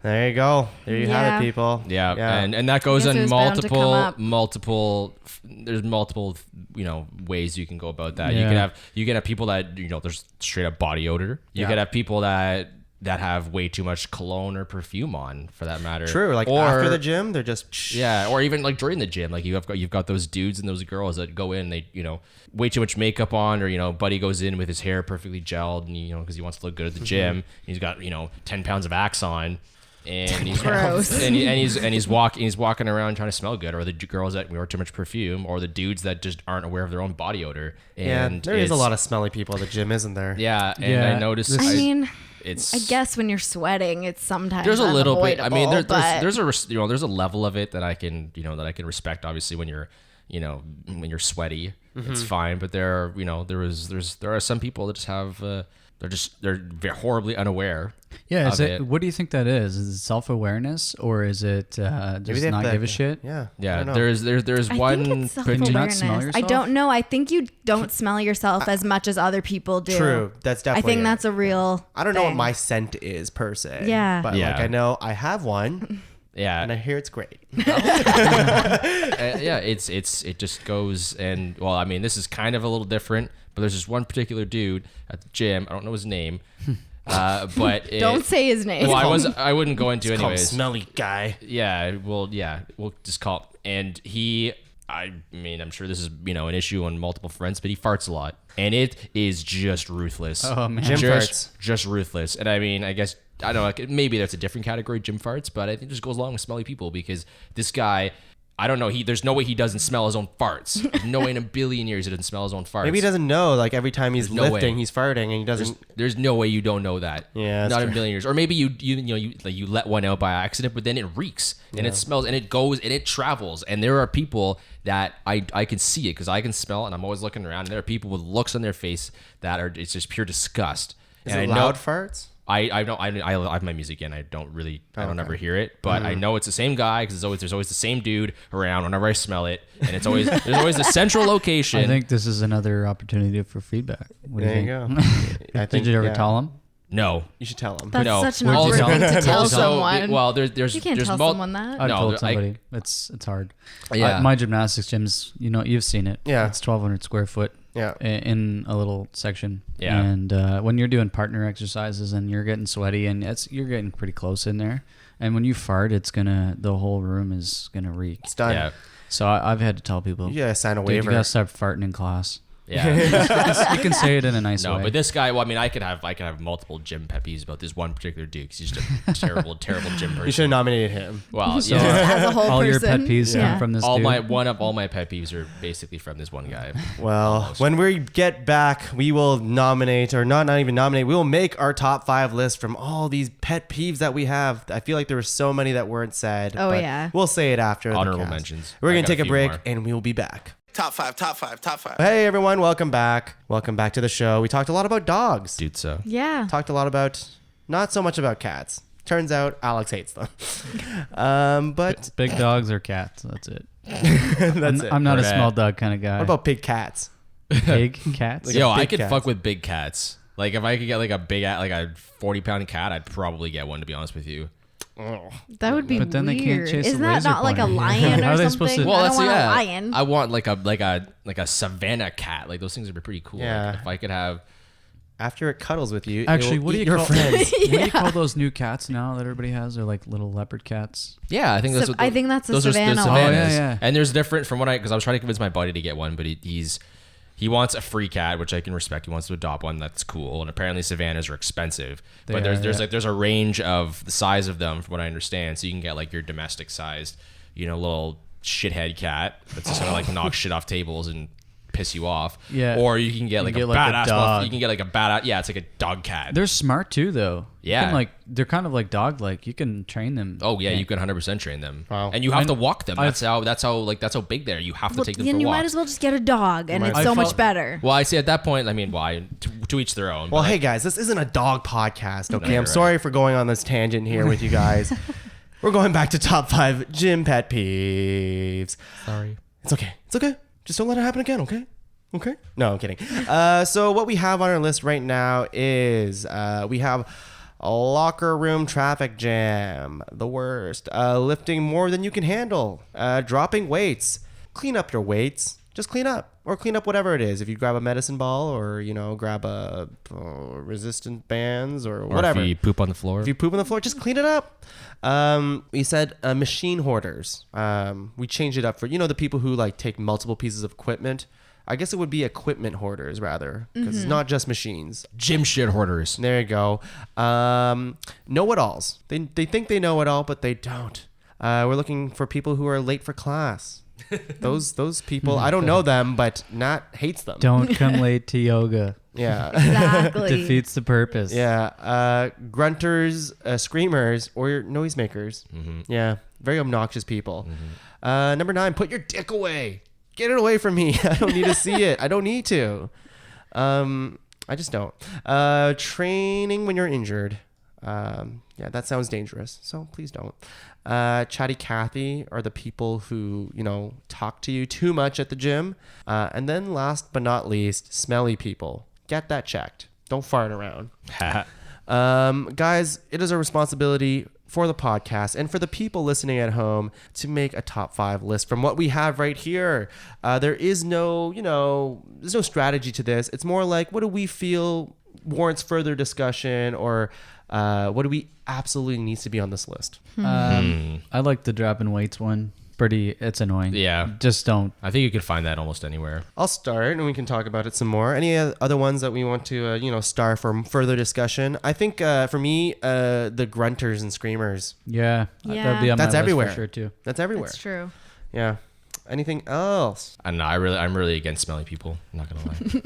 There you go. There you have Yeah. it, people. Yeah, and that goes guess it on was bound to come multiple. up. There's multiple ways you can go about that. Yeah. You can have people that there's straight up body odor. You Yeah. could have people that have way too much cologne or perfume on, for that matter. True. Like or, after the gym, they're just Yeah, or even like during the gym, like you've got those dudes and those girls that go in, they way too much makeup on, or buddy goes in with his hair perfectly gelled, and because he wants to look good at the gym. He's got 10 pounds of Axe on, and he's Gross. and he's walking around trying to smell good, or the girls that wear too much perfume, or the dudes that just aren't aware of their own body odor. Yeah, And there is a it's- lot of smelly people at the gym, isn't there? Yeah, and Yeah, I noticed. this- I mean, it's I guess when you're sweating, it's sometimes there's a little bit. I mean, unavoidable, there's but there's a level of it that I can respect. Obviously, when you're when you're sweaty, it's fine. But there are some people that just have they're very horribly unaware. Yeah, of it. what do you think that is? Is it self-awareness or is it just they have not to- give a shit? Yeah. I Yeah, don't know. there's I one. think it's Could you not self-awareness. smell I yourself? don't know. I think you don't smell yourself as much as other people do. True. That's I definitely. think it. that's a real. I don't know what thing. my scent is per se. Yeah. But Yeah. like I know I have one, Yeah, and I hear it's great. yeah, it just goes, and well, I mean, this is kind of a little different, but there's this one particular dude at the gym. I don't know his name, but Don't say his name. Well, I wouldn't go into It's called anyways. smelly guy. Yeah, we'll just call it. And I mean, I'm sure this is an issue on multiple fronts, but he farts a lot, and it is just ruthless. Oh, man. Gym just ruthless. And I mean, I guess I don't know. Like, maybe that's a different category, gym farts, but I think it just goes along with smelly people because this guy. I don't know. There's no way he doesn't smell his own farts. There's no way in a billion years he doesn't smell his own farts. Maybe he doesn't know. Like every time he's There's no lifting, way. he's farting, and he doesn't. There's no way you don't know that. Yeah, that's not in true. a million years. Or maybe you let one out by accident, but then it reeks and it smells and it goes and it travels. And there are people that I can see it because I can smell it, and I'm always looking around. And there are people with looks on their face that are it's just pure disgust. Is and it I know loud farts? I have my music in. I don't ever hear it, but I know it's the same guy because there's always the same dude around whenever I smell it, and there's always the central location. I think this is another opportunity for feedback. What do There you you think? go. I think, Did you ever yeah. tell him? You should tell him. That's No. such an Also- awkward thing to tell also, someone. Well, there's You can't there's tell someone that. I've No, told I- somebody. It's hard. Yeah. My gymnastics gym's, you've seen it. Yeah. It's 1,200 square foot. Yeah. In a little section. Yeah. And when you're doing partner exercises and you're getting sweaty and you're getting pretty close in there, and when you fart, the whole room is gonna reek. It's done. Yeah. So I've had to tell people, You gotta sign a dude, you waiver. gotta start farting in class. Yeah. You can say it in a nice No, way. but this guy. Well, I mean, I could have multiple gym pet peeves about this one particular dude. 'Cause he's just a terrible gym person. You should have nominated him. Well, So- yeah. As a whole all your person. pet peeves come from this All dude. my pet peeves are basically from this one guy. Well, when we get back, we will nominate, or not even nominate, we will make our top 5 list from all these pet peeves that we have. I feel like there were so many that weren't said. Oh, but yeah. We'll say it after the Honorable cast. mentions. We're I going got to a take a few break, more. and we will be back. Top 5, top 5, top 5. Hey, everyone. Welcome back. Welcome back to the show. We talked a lot about dogs. Dude, so. Yeah. Talked a lot about, not so much about cats. Turns out Alex hates them. But Big dogs or cats. That's it. that's it. I'm not a Right. small dog kind of guy. What about big cats? big cats? Like a Yo, I big could cat. fuck with big cats. Like if I could get like a 40-pound cat, I'd probably get one. To be honest with you. That would be But then they can't weird. chase the Isn't that laser not like a pointer. lion How or are they something? supposed to- I don't want a lion. I want like a savannah cat. Like those things would be pretty cool. Yeah. Like, if I could have. After it cuddles with you, Actually, it will what do eat you your call friends? What do you call those new cats now that everybody has? They're like little leopard cats. Yeah, I think that's what. I think that's a those are the Savannah one. Oh, Savannas. yeah. And there's different from because I was trying to convince my buddy to get one, but he wants a free cat, which I can respect. He wants to adopt one. That's cool. And apparently Savannas are expensive. They But are, there's yeah. there's a range of the size of them, from what I understand. So you can get like your domestic sized, little shithead cat that's just gonna like knock shit off tables and piss you off. Yeah. Or you can get like a get, like, a badass. dog. You can get like a badass. Yeah, it's like a dog cat. They're smart too, though. Yeah. You can, they're kind of like dog-like. You can train them. Oh yeah, you can 100% train them. Wow. And you have And to walk them. I've- That's how big they are. You have to Well, take them then for you walks. might as well just get a dog, and it's I so felt- much better. Well, I see at that point. I mean, why? To each their own. Well, but, hey like, guys, this isn't a dog podcast, okay? you're I'm right. sorry for going on this tangent here with you guys. We're going back to top 5 gym pet peeves. sorry. It's okay. It's okay. Just don't let it happen again, okay? Okay? No, I'm kidding. So what we have on our list right now is we have a locker room traffic jam, the worst. Lifting more than you can handle. Dropping weights. Clean up your weights. Just clean up. Or clean up whatever it is. If you grab a medicine ball or, grab a resistant bands or whatever. If you poop on the floor. If you poop on the floor, just clean it up. We said machine hoarders. We changed it up for, the people who like take multiple pieces of equipment. I guess it would be equipment hoarders rather, because it's not just machines. Gym shit hoarders. There you go. Know-it-alls. They think they know it all, but they don't. We're looking for people who are late for class. Those people, I don't know them, but Nat hates them. Don't come late to yoga. Yeah. Exactly. Defeats the purpose. Yeah, grunters, screamers, or noisemakers. Yeah, very obnoxious people. Number 9, put your dick away. Get it away from me. I don't need to see it. I don't need to. I just don't. Training when you're injured. Yeah, that sounds dangerous. So please don't. Chatty Cathy are the people who, talk to you too much at the gym. And then last but not least, smelly people. Get that checked. Don't fart around. Guys, it is our responsibility for the podcast and for the people listening at home to make a top 5 list from what we have right here. There is no, there's no strategy to this. It's more like, what do we feel warrants further discussion, or what do we absolutely needs to be on this list? I like the dropping weights one. It's annoying. Yeah. Just don't. I think you could find that almost anywhere. I'll start and we can talk about it some more. Any other ones that we want to, star for further discussion? I think for me, the grunters and screamers. Yeah. Yeah. That'd be on That's my everywhere. list for sure too. That's everywhere. That's true. Yeah. Anything else? And I'm really against smelly people. I'm not gonna lie.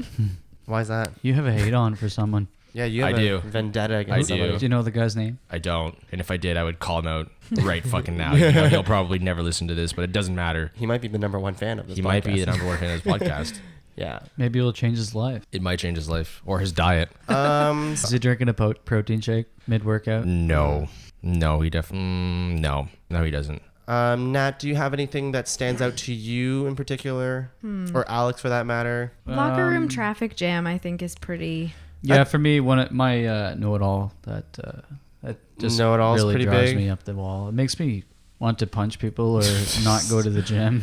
Why is that? You have a hate on for someone. Yeah, you I have a do. vendetta I against do. somebody. Do you know the guy's name? I don't. And if I did, I would call him out right fucking now. He'll probably never listen to this, but it doesn't matter. He might be the number 1 fan of this He podcast. might be the number 1 fan of this podcast. Yeah. Maybe it'll change his life. It might change his life or his diet. Is he drinking a protein shake mid-workout? No, he definitely no, he doesn't. Nat, do you have anything that stands out to you in particular? Or Alex for that matter? Locker room traffic jam, I think, is pretty Yeah, for me, my know-it-all that just Know-it-all is really pretty drives big. me up the wall. It makes me want to punch people or not go to the gym.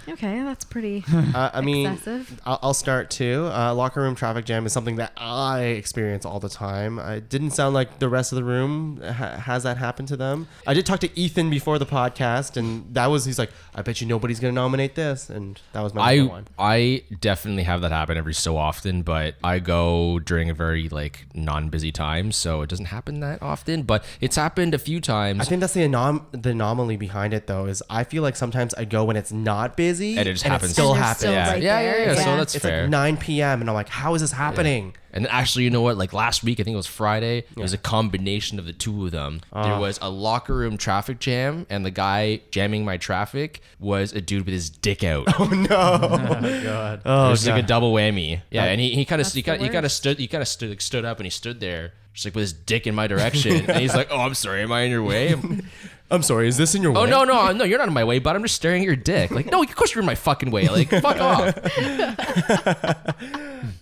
Okay, that's pretty I mean, excessive. I'll start too. Locker room traffic jam is something that I experience all the time. It didn't sound like the rest of the room has that happen to them. I did talk to Ethan before the podcast, and he's like, I bet you nobody's gonna nominate this, and that was my number one. I definitely have that happen every so often, but I go during a very like non-busy time, so it doesn't happen that often. But it's happened a few times. I think that's the anomaly behind it, though, is I feel like sometimes I go when it's not busy, And it just happens. still And they're happens. still Yeah. right Yeah, there. yeah, yeah. So that's It's fair. like 9 p.m. and I'm like, how is this happening? And actually, you know what? Like last week, I think it was Friday. It was a combination of the two of them. There was a locker room traffic jam, and the guy jamming my traffic was a dude with his dick out. Oh no! God. It was like a double whammy. Yeah, and he kind of That's the stood up and he stood there just like with his dick in my direction, and he's like, "Oh, I'm sorry, am I in your way?" I'm sorry, is this in your way? Oh no, you're not in my way, but I'm just staring at your dick. Like, no, of course you're in my fucking way. Like, fuck off.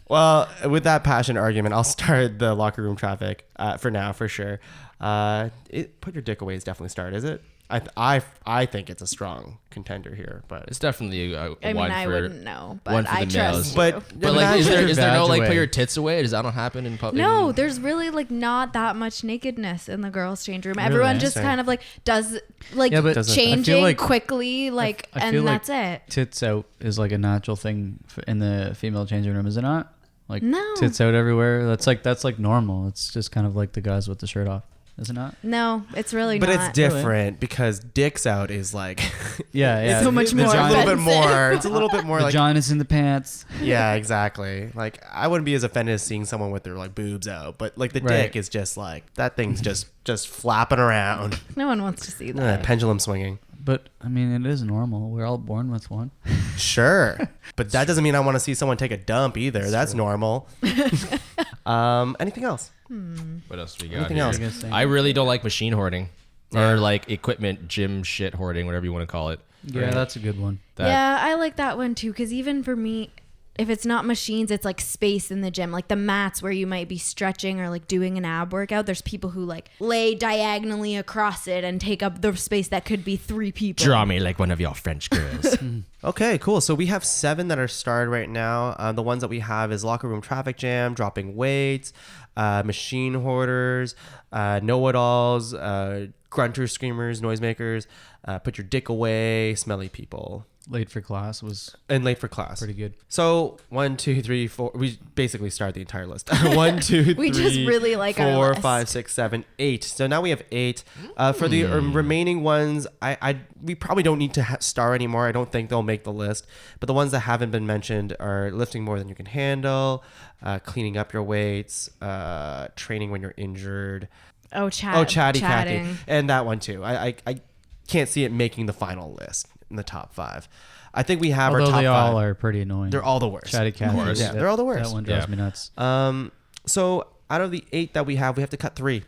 Well, with that passion argument, I'll start the locker room traffic for now, for sure. Put your dick away is definitely start, is it? I think it's a strong contender here, but It's definitely a I mean, one I for wouldn't know, one but for I the trust males. you. But like, is Imagine there no badge like away. put your tits away? Does that not happen in public? No, there's really like not that much nakedness in the girls' change room. Everyone just Interesting. kind of like does like Yeah, but I feel changing like- quickly, like, I and feel like that's it. Tits out is like a natural thing in the female changing room, is it not? Like No. tits out everywhere. That's like normal. It's just kind of like the guys with the shirt off, is it not? No, it's really but not. it's different because dicks out is like Yeah, yeah. So much it's more a little bit offensive. more. It's a little bit more The like Vagina's in the pants. yeah, exactly. Like I wouldn't be as offended as seeing someone with their like boobs out, but like the Right. dick is just like that thing's just flapping around, No one wants to see that. pendulum swinging. But I mean, it is normal. We're all born with one. Sure, but that doesn't mean I want to see someone take a dump either. That's normal. Anything else? What else we got? Anything here? else? I really don't like machine hoarding or like equipment, gym shit hoarding, whatever you want to call it. Yeah, that's a good one. Yeah, I like that one too. Because even for me, if it's not machines, it's like space in the gym, like the mats where you might be stretching or like doing an ab workout. There's people who like lay diagonally across it and take up the space that could be 3 people. Draw me like one of your French girls. Okay, cool. So we have 7 that are starred right now. The ones that we have is locker room traffic jam, dropping weights, machine hoarders, know-it-alls, grunters, screamers, noisemakers, put your dick away, smelly people, Late for class was and late for class. pretty good. So 1, 2, 3, 4. We basically started the entire list. 1, 2, 3, We just really like our 4, list. 5, 6, 7, 8. So now we have 8. For the remaining ones, we probably don't need to star anymore. I don't think they'll make the list. But the ones that haven't been mentioned are lifting more than you can handle, cleaning up your weights, training when you're injured. Oh, Chatty chatting. Cathy, and that one too. I can't see it making the final list in the top 5. I think we have Although our top they 5. all are pretty annoying. They're all the worst. Chatty Cathy. worst. Yeah, they're all the worst. That one drives Yeah. me nuts. So out of the 8 that we have to cut 3.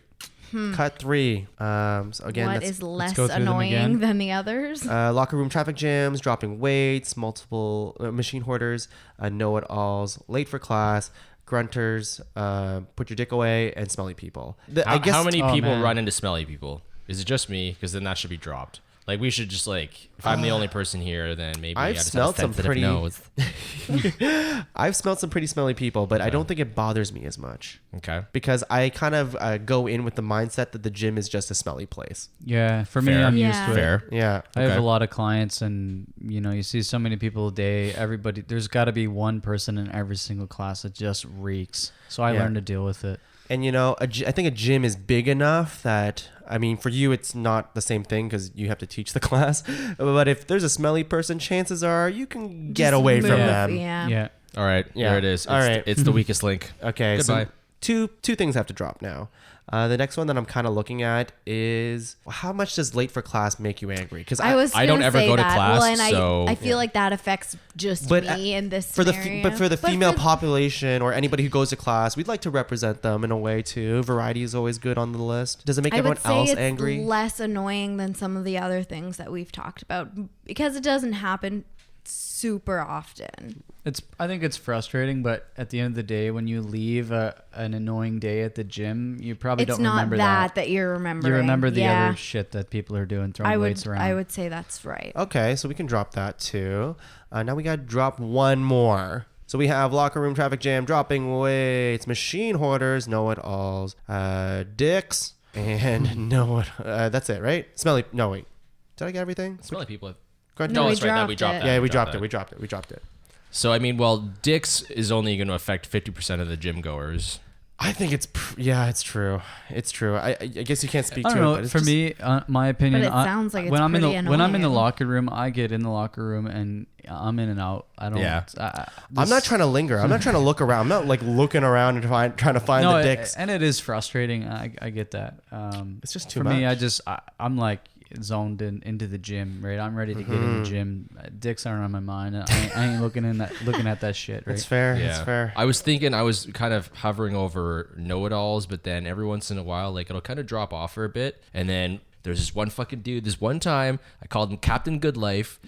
Cut 3. So again, What that's is less go through them annoying again. than the others? locker room traffic jams, dropping weights, multiple machine hoarders, know-it-alls, late for class, grunters, put your dick away, and smelly people. How many Oh, people man. run into smelly people? Is it just me? Because then that should be dropped. Like we should just like, if I'm the only person here, then maybe I've I just smelled have some sensitive pretty- nose. I've smelled some pretty smelly people, but I don't think it bothers me as much Okay. because I kind of go in with the mindset that the gym is just a smelly place. Yeah, for me, Fair. I'm Yeah. used to it. Fair. Yeah. I have Okay. a lot of clients, and you see so many people a day. Everybody, there's got to be one person in every single class that just reeks. So I Yeah. learned to deal with it. And I think a gym is big enough that, I mean, for you, it's not the same thing because you have to teach the class. But if there's a smelly person, chances are you can get Just away from move, them. Yeah. Yeah, All right. Yeah. There it is. All right. It's the weakest link. Okay. Goodbye. So two things have to drop now. The next one that I'm kind of looking at is how much does late for class make you angry? Because I was. I don't gonna ever say go to that. class, Well, and so- I feel like that affects just But, me in this for scenario. for the female population or anybody who goes to class, we'd like to represent them in a way too. Variety is always good on the list. Does it make I everyone would say else it's angry? less annoying than some of the other things that we've talked about because it doesn't happen super often. I think it's frustrating, but at the end of the day, when you leave an annoying day at the gym, you probably It's don't not remember that you're remembering. You remember the Yeah. other shit that people are doing, throwing weights around. I would say that's right. Okay, so we can drop that too. Now we got to drop one more. So we have locker room traffic jam, dropping weights, machine hoarders, know-it-alls, dicks, and that's it, right? Smelly. No, wait. Did I get everything? Smelly people. Go ahead. No, No, we that's right. No, we dropped dropped it. that. Yeah, we dropped that. it. We dropped it. So I mean, well, dicks is only going to affect 50% of the gym goers. I think it's it's true. It's true. I guess you can't speak I to don't it. know. But it's For just, me, my opinion, But it sounds like it's when I'm in the pretty when I'm in the annoying. locker room, I get in the locker room and I'm in and out. I don't. Yeah. I'm not trying to linger. I'm not trying to look around. I'm not like looking around and trying to find the dicks. and it is frustrating. I get that. It's just too for much. me. I'm like zoned into the gym, right? I'm ready to get in the gym. Dicks aren't on my mind. I ain't looking at that shit, right? It's fair. Yeah. It's fair. I was thinking, I was kind of hovering over know-it-alls, but then every once in a while, like it'll kind of drop off for a bit, and then there's this one fucking dude. This one time, I called him Captain Good Life.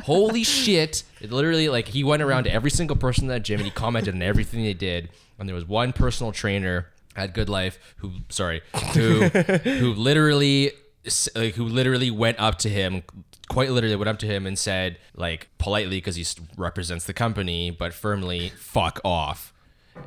Holy shit! It literally, like, he went around to every single person in that gym and he commented on everything they did. And there was one personal trainer at Good Life who literally went up to him, quite literally went up to him and said, like, politely, because he represents the company, but firmly, fuck off.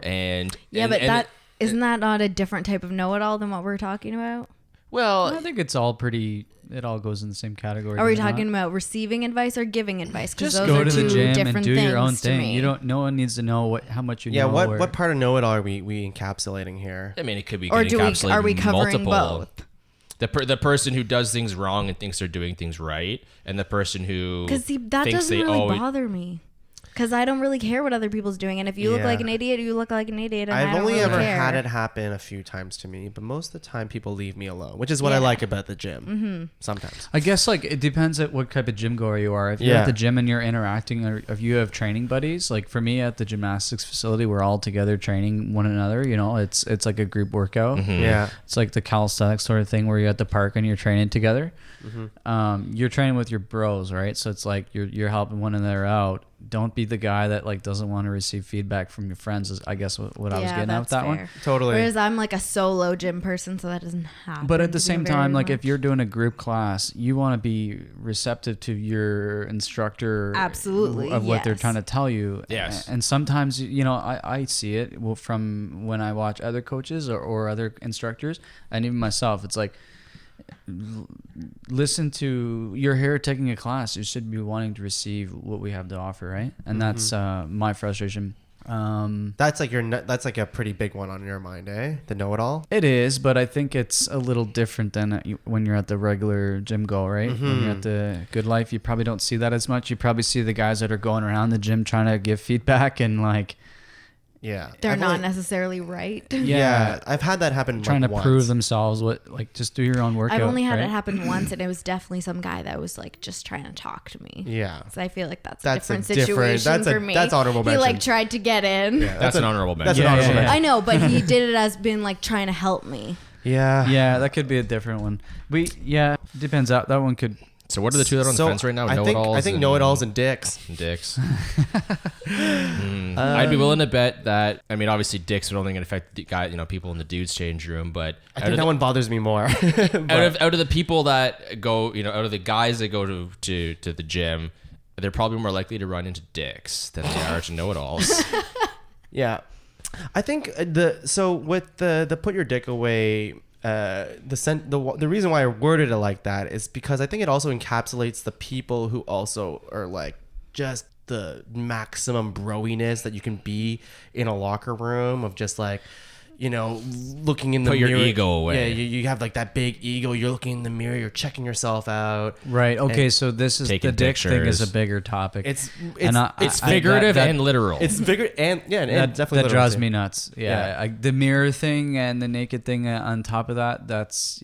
And Yeah, and, but and isn't that not a different type of know-it-all than what we're talking about? well, I think it's all pretty. It all goes in the same category. Are we does it not? talking about receiving advice or giving advice? Because Just those go are to the two gym different and do your own things to thing. me. You don't. No one needs to know how much you Yeah. know. What part of know it all are we encapsulating here? I mean, it could be Or are we covering multiple. both? The person who does things wrong and thinks they're doing things right, and the person who Because that thinks doesn't they really always bother me. Because I don't really care what other people's doing, and if you look Yeah. like an idiot, you look like an idiot. And I I've don't only really ever care. had it happen a few times to me, but most of the time people leave me alone, which is what I Yeah. like about the gym. Mm-hmm. Sometimes. I guess like it depends at what type of gym goer you are. If you're Yeah. at the gym and you're interacting, or if you have training buddies, like for me at the gymnastics facility, we're all together training one another. You know, it's like a group workout. Yeah. It's like the calisthenics sort of thing where you're at the park and you're training together. You're training with your bros, right? So it's like you're helping one another out. Don't be the guy that like doesn't want to receive feedback from your friends. Is I guess what I was getting at with that one. Totally. Whereas I'm like a solo gym person, so that doesn't happen. But at the to me same very time, like much. if you're doing a group class, you want to be receptive to your instructor Absolutely, of what they're yes. trying to tell you. Yes. And sometimes, you know, I see it from when I watch other coaches or other instructors, and even myself. It's like, listen to, you're here taking a class. You should be wanting to receive what we have to offer, right? And that's my frustration. That's like a pretty big one on your mind, eh? The know-it-all. It is, but I think it's a little different than when you're at the regular gym go, right? When you're at the Good Life, you probably don't see that as much. You probably see the guys that are going around the gym trying to give feedback and like, Yeah. they're I've not only- necessarily right. Yeah, I've had that happen. trying like, to once. prove themselves. Just do your own workout. I've only had right? it happen once, and it was definitely some guy that was like just trying to talk to me. Yeah. So I feel like that's That's a a different different- situation that's a- for me. that's honorable He like mention. tried to get in. Yeah, That's an honorable That's mention. an honorable Yeah, yeah, mention. I know, but he did it as being like trying to help me. Yeah. Yeah, that could be a different one. Depends. That one could. So what are the two that are on the fence right now? I think know-it-alls and dicks. dicks. I'd be willing to bet that. I mean, obviously, dicks would only going to affect the guy, people in the dudes' change room. But I think that one bothers me more. out of the people that go, out of the guys that go to the gym, they're probably more likely to run into dicks than they are to know-it-alls. Yeah, I think with the put your dick away. The reason why I worded it like that is because I think it also encapsulates the people who also are like just the maximum broiness that you can be in a locker room of just like, looking in the Put mirror. your ego away. Yeah, you have like that big ego. You're looking in the mirror. You're checking yourself out. Right. Okay. And So this is taking the dick thing is a pictures. bigger topic. It's It's figurative and literal. it's bigger and and that definitely that literal drives too. me nuts. Yeah. Yeah. The mirror thing and the naked thing on top of that. That's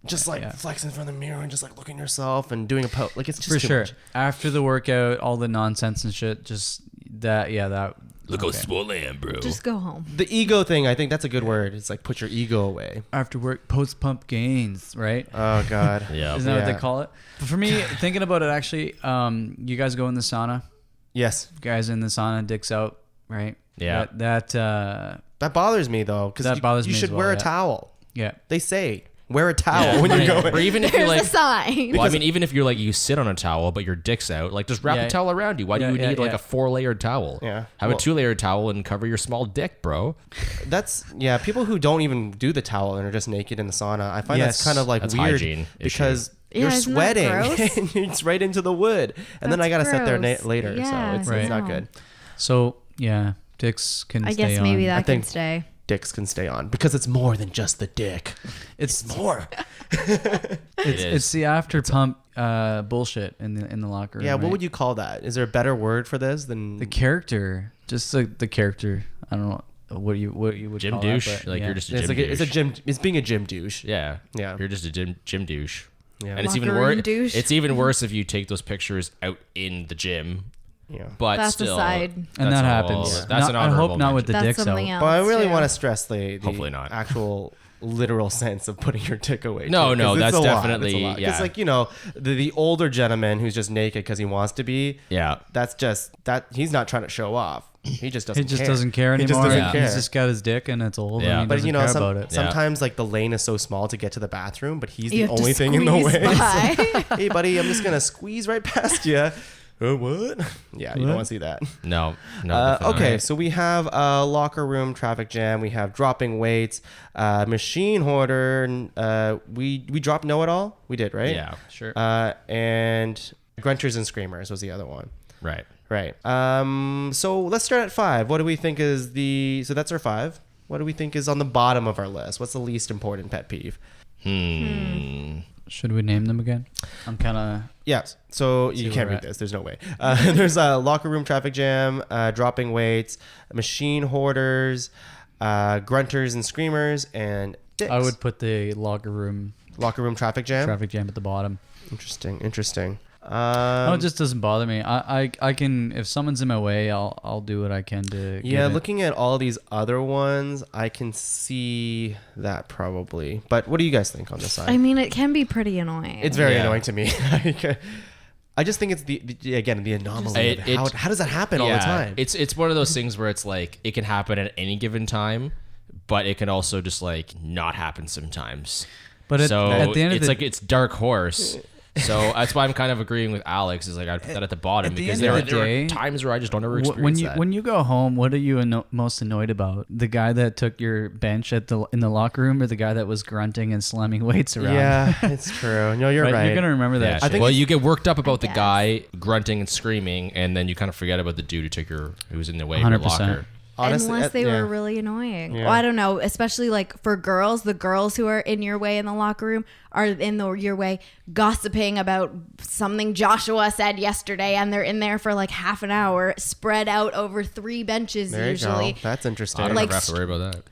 Just like Yeah. flexing in front of the mirror and just like looking at yourself and doing a pose. Like it's just for too sure. much. After the workout, all the nonsense and shit. Just that. Yeah. Look how small I am, bro. Just go home. The ego thing, I think that's a good word. It's like put your ego away. After work, post pump gains, right? Oh God. Yeah. Isn't that what Yeah. they call it? But for me, thinking about it, actually, you guys go in the sauna. Yes. Guys in the sauna, dicks out, right? Yeah. That bothers me though, because That bothers you me as should well, wear a yeah. towel. Yeah. They say wear a towel when you're going. Or even if you're There's like, a sign. well, I mean, even if you're like you sit on a towel but your dick's out, like just wrap Yeah. a towel around you. Why do Yeah, you yeah, need like yeah. a 4-layered towel? Yeah. Have Well- a 2-layered towel and cover your small dick, bro. That's people who don't even do the towel and are just naked in the sauna. I find that's Yes. kind of like That's weird hygiene because Yeah, you're isn't that sweating gross? and it's right into the wood, and then I gotta That's sit there gross. later. Yeah, so it's Right. not no. good. So yeah, dicks can I stay guess maybe on. that I can think- stay. Dicks can stay on because it's more than just the dick. It's more. It's the after pump bullshit in the locker room. Yeah. What right? would you call that? Is there a better word for this than The character, just the character. I don't know what you would Gym call douche. That, but Like yeah. you're just a It's gym like douche. it's a gym. It's being a gym douche. Yeah. Yeah. You're just a gym douche. Yeah. And it's even Locker room worse. douche. It's even worse if you take those pictures out in the gym. Yeah. But That's still, aside. And that's that a happens. whole- That's Not- an I honorable hope not with the That's dicks out. something else. But I really too. want to stress the Hopefully not. actual literal sense of putting your dick away. No, too, no, 'cause it's that's a lot. definitely- It's a lot. yeah. It's like the older gentleman who's just naked because he wants to be. Yeah. That's just that he's not trying to show off. He just doesn't. He just care. doesn't care He anymore. just doesn't Yeah. care. He's just got his dick and it's old. Yeah. And he But doesn't care about it. sometimes like the lane is so small to get to the bathroom, but he's You the have to only thing in the squeeze way. by. So, hey, buddy, I'm just gonna squeeze right past you. What? Yeah, you don't want to see that. No. Definitely Okay, not. so we have locker room traffic jam. We have dropping weights, machine hoarder. We dropped know it all. We did, right? Yeah. Sure. And grunters and screamers was the other one. Right. Right. So let's start at 5. What do we think is so that's our 5. What do we think is on the bottom of our list? What's the least important pet peeve? Should we name them again? I'm kind of. Yeah. So you where can't we're read at. this. There's no way. There's locker room traffic jam, dropping weights, machine hoarders, grunters and screamers, and dicks. I would put the locker room Locker room traffic jam. traffic jam at the bottom. Interesting. No, it just doesn't bother me. I can, if someone's in my way, I'll do what I can to. Yeah, give it. looking at all these other ones, I can see that probably. But what do you guys think on this side? I mean, it can be pretty annoying. It's very Yeah. annoying to me. I just think it's the anomaly. It- of it. How does that happen all the time? It's one of those things where it's like it can happen at any given time, but it can also just like not happen sometimes. But at the end of it's the like it's dark horse. So that's why I'm kind of agreeing with Alex. Is like I'd put that at the bottom at the because end there of the are day, times where I just don't ever when experience you that. when you go home, what are you most annoyed about? The guy that took your bench in the locker room, or the guy that was grunting and slamming weights around? Yeah, it's true. No, you're right. You're gonna remember that. Yeah, shit. think well, it's- you get worked up about the guess. guy grunting and screaming, and then you kind of forget about the dude who was in the way of your 100%. locker. Honestly, Unless they yeah. were really annoying. Yeah. Well, I don't know. Especially like for girls, the girls who are in your way in the locker room are in your way gossiping about something Joshua said yesterday, and they're in there for like half an hour, spread out over 3 benches There you usually. go. That's interesting. I don't Like, ever have to worry about that.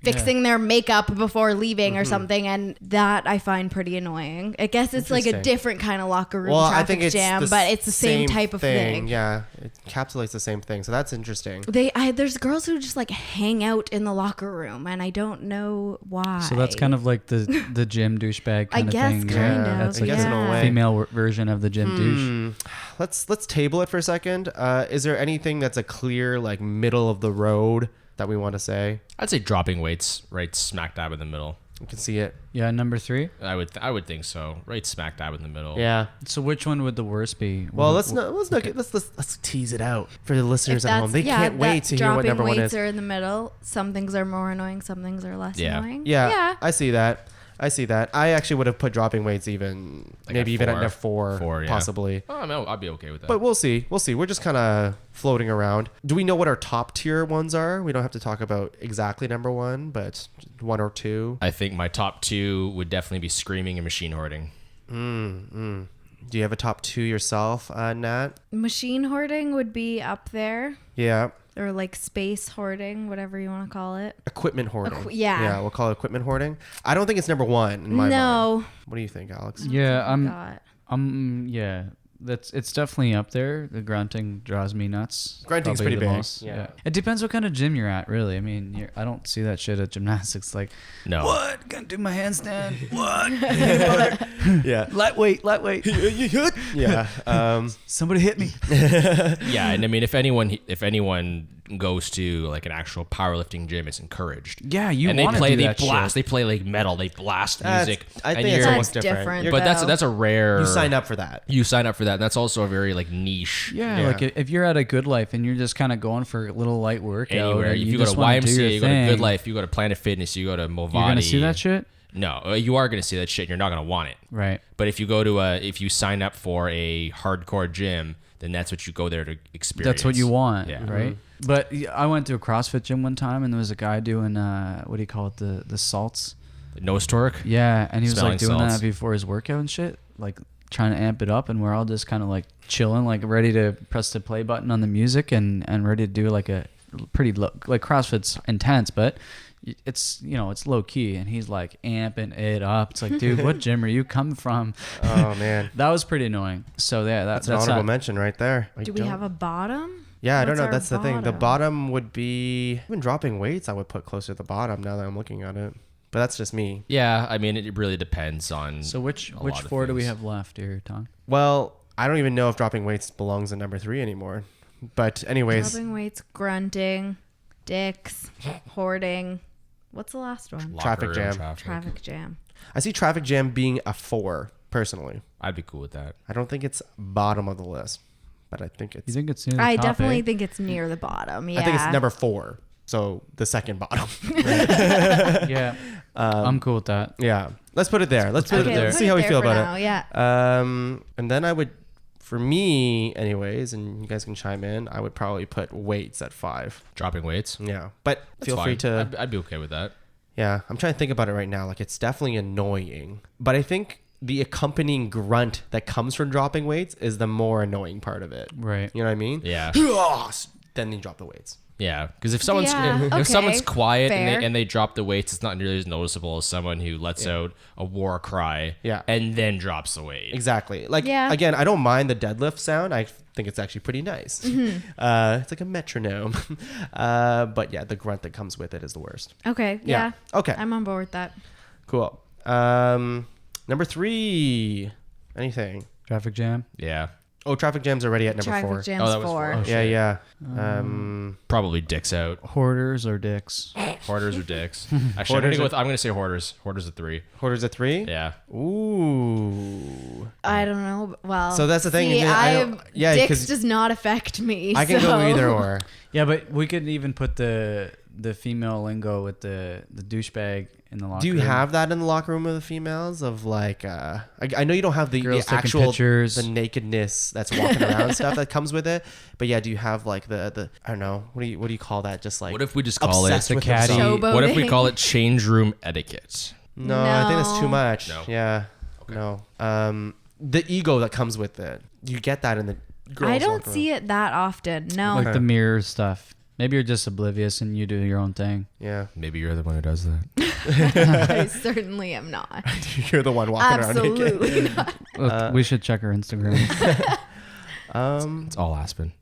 Fixing their makeup before leaving or something, and that I find pretty annoying. I guess it's like a Interesting. different kind of locker room Well, I traffic think it's jam, but it's the same type of thing. Yeah, it encapsulates the same thing. So that's interesting. There's girls who just like hang out in the locker room, and I don't know why. So that's kind of like the gym douchebag I kind guess of thing. kind Yeah, of. I guess in a yeah. way. Female version of the gym douche. Let's table it for a second. Is there anything that's a clear like middle of the road that we want to say? I'd say dropping weights right smack dab in the middle. You can see it. Yeah, number 3. I would think so. Right smack dab in the middle. Yeah. So which one would the worst be? Well, let's tease it out for the listeners at home. They can't wait to hear what number one is. Dropping weights are in the middle. Some things are more annoying. Some things are less Yeah. annoying. Yeah, I see that. I actually would have put dropping weights even Like maybe at even at 4. 4, yeah. possibly. Oh, no, I'd be okay with that. But we'll see. We're just kind of floating around. Do we know what our top tier ones are? We don't have to talk about exactly number 1, but 1 or 2. I think my top 2 would definitely be screaming and machine hoarding. Do you have a top 2 yourself, Nat? Machine hoarding would be up there, Yeah. or like space hoarding, whatever you want to call it. Equipment hoarding. yeah. Yeah, we'll call it equipment hoarding. I don't think it's number 1 in my mind. No. What do you think, Alex? Yeah, God. yeah. it's definitely up there. The grunting draws me nuts. Grunting's Probably pretty the big, most. yeah. It depends what kind of gym you're at, really. I mean, I don't see that shit at gymnastics. Like, No. what? Gonna do my handstand? What? Yeah. Lightweight. Yeah. Somebody hit me. Yeah, and I mean, if anyone goes to like an actual powerlifting gym, it's encouraged. Yeah, you and they wanna play, do they that blast, shit. they play like metal, they blast music. I and think it's you're- almost That's different. different. You're- but that's a rare. You sign up for that. You sign up for that. And that's also a very like niche. Yeah, Yeah. like if you're at a Good Life and you're just kind of going for a little light workout, Anywhere. and If you go to just wanna do your YMCA, you go to Good thing, Life, you go to Planet Fitness, you go to Movati. you're gonna see that shit, No, you are gonna see that shit. And you're not gonna want it. right? But if you go to if you sign up for a hardcore gym, then that's what you go there to experience. That's what you want, Yeah. right? But I went to a CrossFit gym one time, and there was a guy doing what do you call it, the salts? Nose torque. Yeah, and he was Smelling like doing salts. that before his workout and shit, like trying to amp it up, and we're all just kind of like chilling, like ready to press the play button on the music and ready to do like a pretty low, like CrossFit's intense, but it's it's low key, and he's like amping it up. It's like, dude, what gym are you come from? Oh man, That was pretty annoying. So yeah, that's an honorable mention right there. Do we have a bottom? Yeah, I don't What's know. our That's the thing. The bottom would be even dropping weights. I would put closer to the bottom now that I'm looking at it. But that's just me. Yeah, I mean, it really depends on. So which a lot of four do we things. have left here, Tom? Well, I don't even know if dropping weights belongs in number 3 anymore. But anyways, Dropping weights, grunting, dicks, hoarding. What's the last one? Locker Traffic room jam. Traffic jam. I see traffic jam being a 4 personally. I'd be cool with that. I don't think it's bottom of the list, but I think You it's. think it's near the I top, definitely eh? think it's near the bottom. Yeah. I think it's number 4. So the second bottom. Yeah, I'm cool with that. Yeah. Let's put it there. Let's put Okay, it there. let's See put how we there feel for about now, it. Yeah. And then I would, for me, anyways, and you guys can chime in. I would probably put weights at 5. Dropping weights. Yeah, but That's feel free fine. to. I'd be okay with that. Yeah, I'm trying to think about it right now. Like it's definitely annoying, but I think the accompanying grunt that comes from dropping weights is the more annoying part of it. Right. You know what I mean? Yeah. Then you drop the weights. Yeah, because if someone's Yeah, if okay, someone's quiet fair. and they drop the weights, it's not nearly as noticeable as someone who lets out a war cry, Yeah. and then drops the weight. Exactly. Like Yeah. again, I don't mind the deadlift sound. I think it's actually pretty nice. Mm-hmm. It's like a metronome. But yeah, the grunt that comes with it is the worst. Okay. Yeah. Yeah. Okay. I'm on board with that. Cool. Number 3. Anything? Traffic jam. Yeah, Oh, traffic jam's already at number Traffic 4. jam's Oh, that was 4. four. Yeah, yeah. probably dicks out. Hoarders or dicks? Hoarders or dicks. Actually, I'm gonna say hoarders. Hoarders at 3. Hoarders at 3. Yeah. Ooh. I don't know. Well, So that's the thing, See, you know, I don't- yeah, dicks 'cause does not affect me. I can so. go either or. Yeah, but we could even put the female lingo with the douchebag in the locker Do you room. have that in the locker room of the females? Of like, I know you don't have the Girls taking actual pictures. the nakedness that's walking around stuff that comes with it. But yeah, do you have like the I don't know what do you call that? Just like What if we just call it obsessed the with caddy? themselves? Showboating. What if we call it change room etiquette? No, I think that's too No. much. No. Yeah, no. The ego that comes with it. You get that in the girls. I don't see it that often. No. like the mirror stuff? Maybe you're just oblivious and you do your own thing. Yeah, Maybe you're the one who does that. I certainly am not. you're the one walking around naked. Absolutely not. Look, we should check our Instagram. It's all Aspen.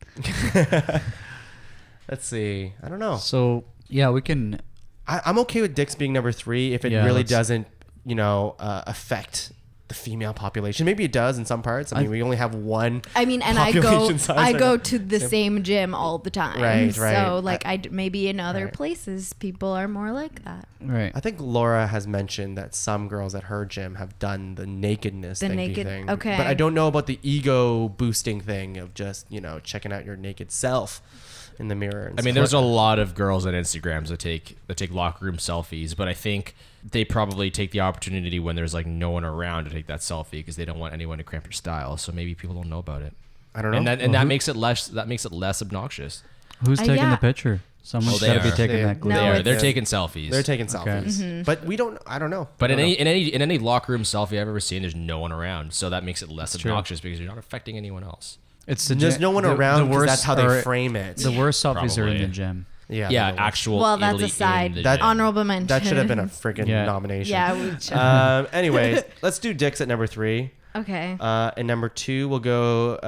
Let's see. I don't know. So yeah, we can. I'm okay with dicks being number 3 if it Yeah, really let's- doesn't, affect the female population. Maybe it does in some parts. I mean, we only have one. I mean, and I Population size right go now. to the same gym all the time. Right, So right. like maybe in other Right. places people are more like that. Right. I think Laura has mentioned that some girls at her gym have done the nakedness The thingy naked- thing. okay. But I don't know about the ego boosting thing of just, checking out your naked self in the mirror. And I mean, stuff. there's a lot of girls on Instagrams that take locker room selfies, but I think they probably take the opportunity when there's like no one around to take that selfie because they don't want anyone to cramp your style. So maybe people don't know about it, I don't know. and that makes it less obnoxious. Who's taking yeah. the picture? Someone's they got to be are. taking They- that. No, glare. They're it's- taking selfies. They're taking Okay. selfies. But we don't, I don't know. But I in don't know. any locker room selfie I've ever seen, there's no one around, so that makes it less true. obnoxious because you're not affecting anyone else. It's the There's gym- no one the- around the because worst that's how they are- frame it. The worst selfies are in Probably. the gym. Yeah, Yeah, they're the worst. actual. Well, that's elite a side. in the That- gym. Honorable mention. That should have been a friggin' Yeah. nomination. Yeah, we should. Anyways, let's do dicks at number 3. Okay. And number 2, we'll go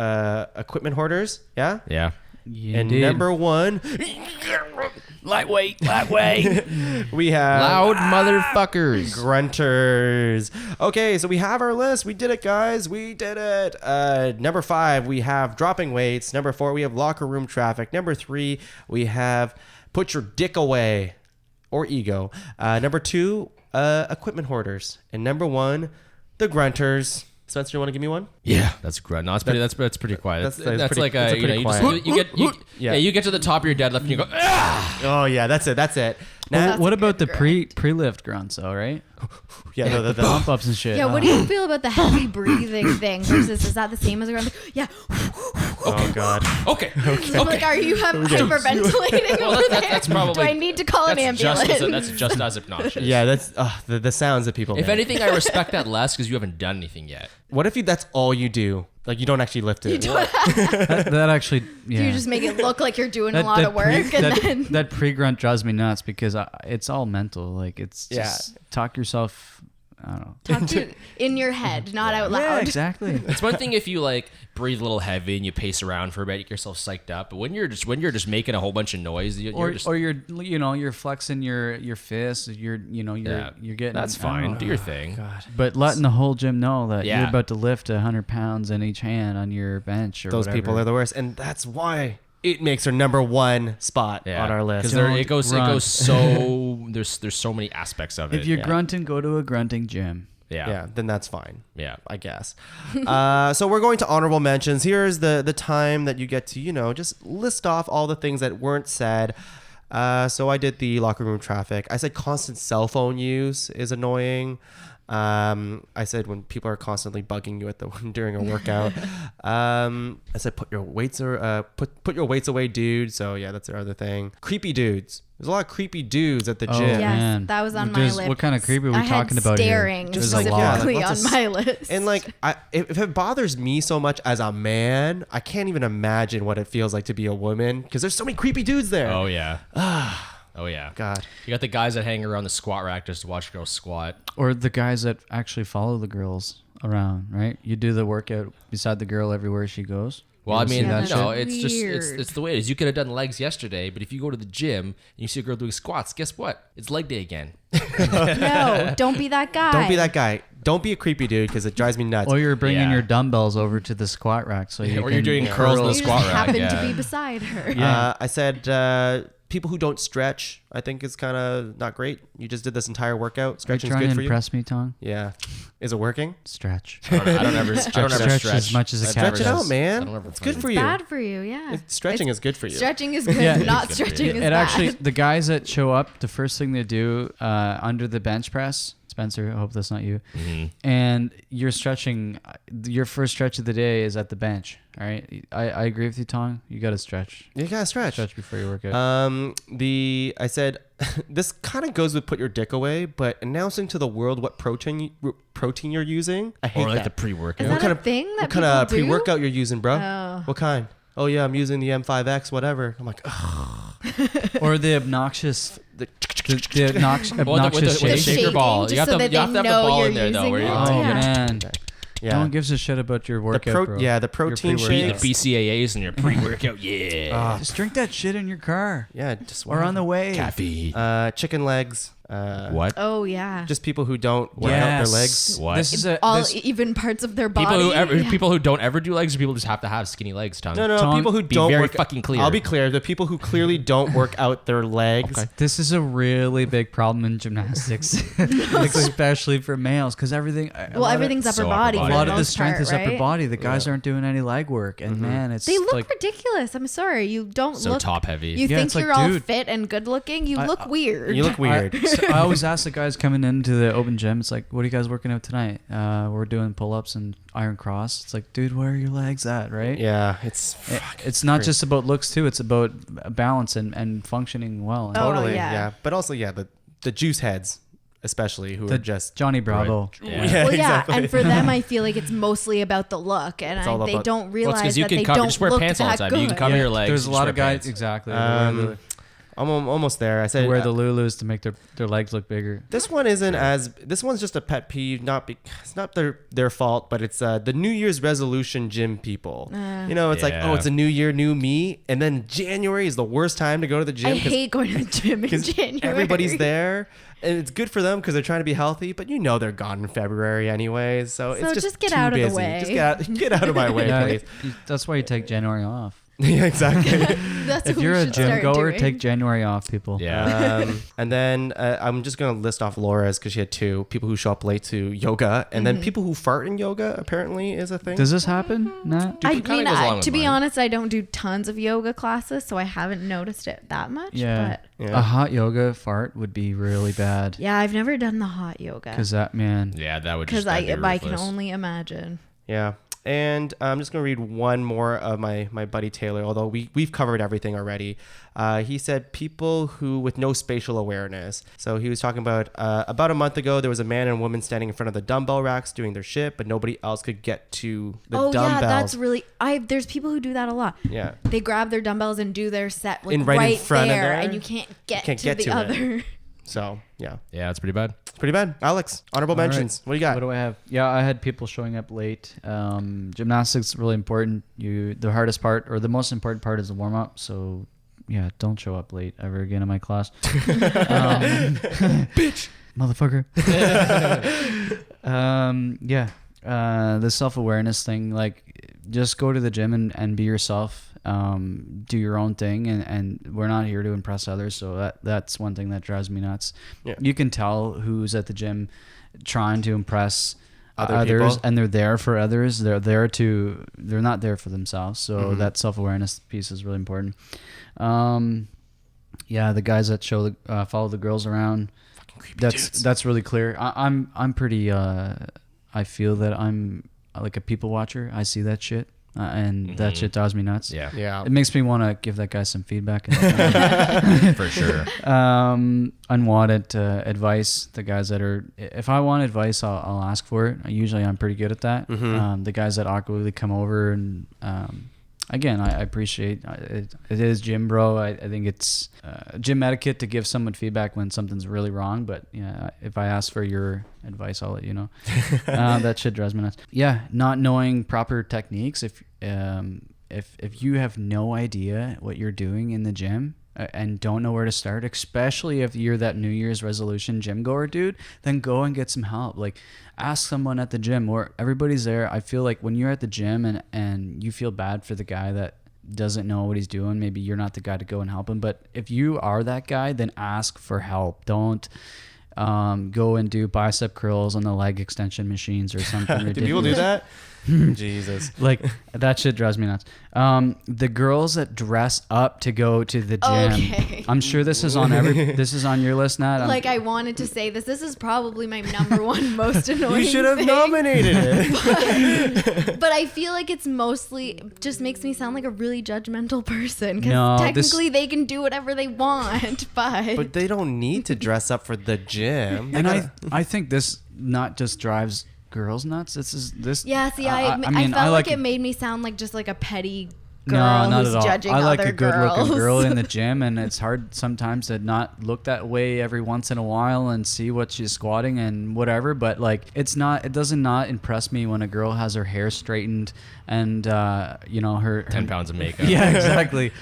equipment hoarders. Yeah. Yeah. And number 1, Lightweight. we have Loud motherfuckers. grunters. Okay, so we have our list. We did it, guys. We did it. Number 5, we have dropping weights. Number 4, we have locker room traffic. Number 3, we have put your dick away or ego. Number 2, equipment hoarders. And number 1, the grunters. Spencer, you want to give me one? Yeah, that's grunt. No, that's pretty quiet. That's That's pretty- like that's a you know, pretty you just quiet. you get to the top of your deadlift and you go, ah! Oh yeah, that's it. That's it. Well, That's what a about the good grunt. pre-lift grunts though, right? Yeah, no, the Pump ups and shit. Yeah, what do you feel about the heavy breathing thing versus is that the same as a grunt? Yeah. Oh god. Okay. I'm like, are you hyperventilating over there? that's probably- Do I need to call an That's ambulance? just as obnoxious. Yeah, that's the sounds that people If make. anything, I respect that less because you haven't done anything yet. What if that's all you do? Like you don't actually lift it. that actually, yeah. You just make it look like you're doing a lot of work, and then that pre-grunt drives me nuts because it's all mental. Like it's just talk yourself. I don't know. talk to in your head, not out loud. Yeah, exactly. It's one thing if you like breathe a little heavy and you pace around for a bit, you get yourself psyched up. But when you're just making a whole bunch of noise, You're flexing your fists. You're getting. that's I don't fine. know. Do your thing. God. But letting the whole gym know that Yeah. you're about to lift 100 pounds in each hand on your bench or Those whatever. people are the worst, and that's why it makes her number 1 spot on our list. because Don't it goes grunt. so there's so many aspects of it. If you're grunting, go to a grunting gym. Yeah, then that's fine. Yeah. I guess. So we're going to honorable mentions. Here's the time that you get to, just list off all the things that weren't said. So I did the locker room traffic. I said constant cell phone use is annoying. I said when people are constantly bugging you during a workout. I said put your weights away, dude. So yeah, that's the other thing. Creepy dudes. There's a lot of creepy dudes at the Oh, gym. Yes, man. that was on my There's- list. what kind of creepy are we I had talking about here? staring Just There's a lot. specifically Yeah, like on lots my of list. And like, if it bothers me so much as a man, I can't even imagine what it feels like to be a woman because there's so many creepy dudes there. Oh yeah. Oh yeah. God. You got the guys that hang around the squat rack just to watch girls squat. Or the guys that actually follow the girls around, right? You do the workout beside the girl everywhere she goes. Well, You I ever see mean, that no, shit? it's just Weird. it's the way it is. You could have done legs yesterday, but if you go to the gym and you see a girl doing squats, guess what? It's leg day again. No, don't be that guy. Don't be that guy. Don't be a creepy dude because it drives me nuts. Or you're bringing Yeah. your dumbbells over to the squat rack, so you Or you're can doing curls in the You squat just rack. happen Yeah. to be beside her. Yeah. I said people who don't stretch, I think is kind of not great. You just did this entire workout. Are you Stretching's trying good to for you. impress me, Tong? Yeah. Is it working? Stretch. I don't ever Stretch as much as a cat Stretch it does. out, man. I don't ever It's good find for It's you. bad for you, yeah. Stretching is good for you. Stretching is good. Yeah, Not it's good for stretching you. is It bad. actually, the guys that show up, the first thing they do under the bench press, Spencer, I hope that's not you, and you're stretching, your first stretch of the day is at the bench, all right? I agree with you, Tong. You got to stretch. You gotta stretch. Stretch before your workout. I said this kind of goes with put your dick away, but announcing to the world what protein you're using. I hate Or like that. the pre-workout. Is that kind a of thing that what kind of people do? pre-workout you're using, bro? Oh. What kind? Oh yeah, I'm using the M5X, whatever. I'm like, ugh. Or the obnoxious, the obnoxious Well, with the shake. shaker shaking, ball. just You have so to that you have they to have the know ball you're in there though. using Where it. you, Oh Yeah. man, Yeah. no one gives a shit about your workout, bro. Yeah, the Your protein pre-workout. shakes. the BCAAs and your pre-workout. Yeah. Just drink that shit in your car Yeah, just or on the way. Caffeine. chicken legs. What? Oh, yeah. Just people who don't work out their legs. What? This is a All this, even parts of their body. People who don't ever do legs, or people just have to have skinny legs. Tom. No, Tom, people who be don't very work. fucking clear. I'll be clear. The people who clearly don't work out their legs. Okay. This is a really big problem in gymnastics, especially for males, because everything. Well, everything's upper So upper body. body. A for lot the of the most strength part, is upper right? body. The guys aren't doing any leg work, and man, it's They look like ridiculous. I'm sorry. You don't So look top heavy. You Yeah, think it's like, you're all dude, fit and good looking. You look weird. You look weird. I always ask the guys coming into the open gym. It's like, what are you guys working out tonight? We're doing pull-ups and iron cross. It's like, dude, where are your legs at? Right? Yeah, it's It's not just about looks too. It's about balance and functioning well. Oh, totally yeah. But also the juice heads, especially who are just Johnny Bravo. Yeah. Well, yeah, exactly. and for them, I feel like it's mostly about the look, and all they about- don't Well, it's realize because you that can they cover, don't just wear look pants all the that time. You can good. cover your legs. There's a just lot wear of guys. pants. Exactly. I'm almost there. I said Wear the Lulus to make their legs look bigger. this one isn't as. This one's just a pet peeve. It's not their fault, but it's the New Year's resolution gym people. It's like, Yeah. oh, it's a new year, new me, and then January is the worst time to go to the gym. I hate going to the gym in January. Everybody's there, and it's good for them because they're trying to be healthy. But they're gone in February anyways, so it's just get too out of the busy. way. Just get out of my way, please. That's why you take January off. Yeah, exactly. That's If what you're we a should gym start goer, doing. take January off, people. Yeah. And then I'm just going to list off Laura's because she had two people who show up late to yoga. And then people who fart in yoga apparently is a thing. Does this happen, Nat? I It kinda mean, goes along with to be mine. honest, I don't do tons of yoga classes, so I haven't noticed it that much. Yeah. But Yeah. A hot yoga fart would be really bad. yeah, I've never done the hot yoga Because that, man. Yeah, that would just because that'd be I can ruthless. only imagine. Yeah. And I'm just going to read one more of my buddy Taylor, although we've covered everything already. He said people who with no spatial awareness. So he was talking about a month ago, there was a man and a woman standing in front of the dumbbell racks doing their shit, but nobody else could get to the Oh dumbbells. yeah, that's really. There's people who do that a lot. Yeah. They grab their dumbbells and do their set like right in front of there, there. and you can't get Can't to get the to it. other. So, yeah. Yeah, that's pretty bad. It's pretty bad. Alex, honorable All right. mentions. What do you got? What do I have? Yeah, I had people showing up late. Gymnastics is really important. The hardest part or the most important part is the warm up. So yeah, don't show up late ever again in my class. Bitch, motherfucker. The self-awareness thing, like just go to the gym and be yourself. Do your own thing, and we're not here to impress others. So that's one thing that drives me nuts. Yeah. You can tell who's at the gym trying to impress Other others, people. and they're there for others. They're not there for themselves. So that self-awareness piece is really important. The guys that follow the girls around, that's really clear. I'm pretty I feel that I'm like a people watcher. I see that shit. And that shit drives me nuts. Yeah. Yeah. It makes me want to give that guy some feedback. For sure. Unwanted advice. The guys that are, if I want advice, I'll ask for it. Usually I'm pretty good at that. The guys that awkwardly come over and, again, I appreciate it. It is gym bro. I think it's gym etiquette to give someone feedback when something's really wrong. But yeah, if I ask for your advice, I'll let you know. That shit drives me nuts. Yeah, not knowing proper techniques. If you have no idea what you're doing in the gym and don't know where to start, especially if you're that New Year's resolution gym goer dude, then go and get some help. Like ask someone at the gym, or everybody's there. I feel like when you're at the gym and you feel bad for the guy that doesn't know what he's doing, maybe you're not the guy to go and help him. But if you are that guy, then ask for help. Don't go and do bicep curls on the leg extension machines or something ridiculous. Do people do that? Jesus. Like that shit drives me nuts. The girls that dress up to go to the gym. Okay. I'm sure this is on this is on your list, Nat. Like I wanted to say this. This is probably my number one most annoying. You should have thing. nominated it. But I feel like it's mostly just makes me sound like a really judgmental person because No, technically they can do whatever they want, But they don't need to dress up for the gym. and I think this not just drives girls nuts. This. yeah. See, I mean, felt like a- it made me sound like just like a petty girl No, not who's at all. judging I like other a good-looking girls. girl in the gym, and it's hard sometimes to not look that way every once in a while and see what she's squatting and whatever. But like, it does not impress me when a girl has her hair straightened and her 10 pounds of makeup. Yeah, exactly.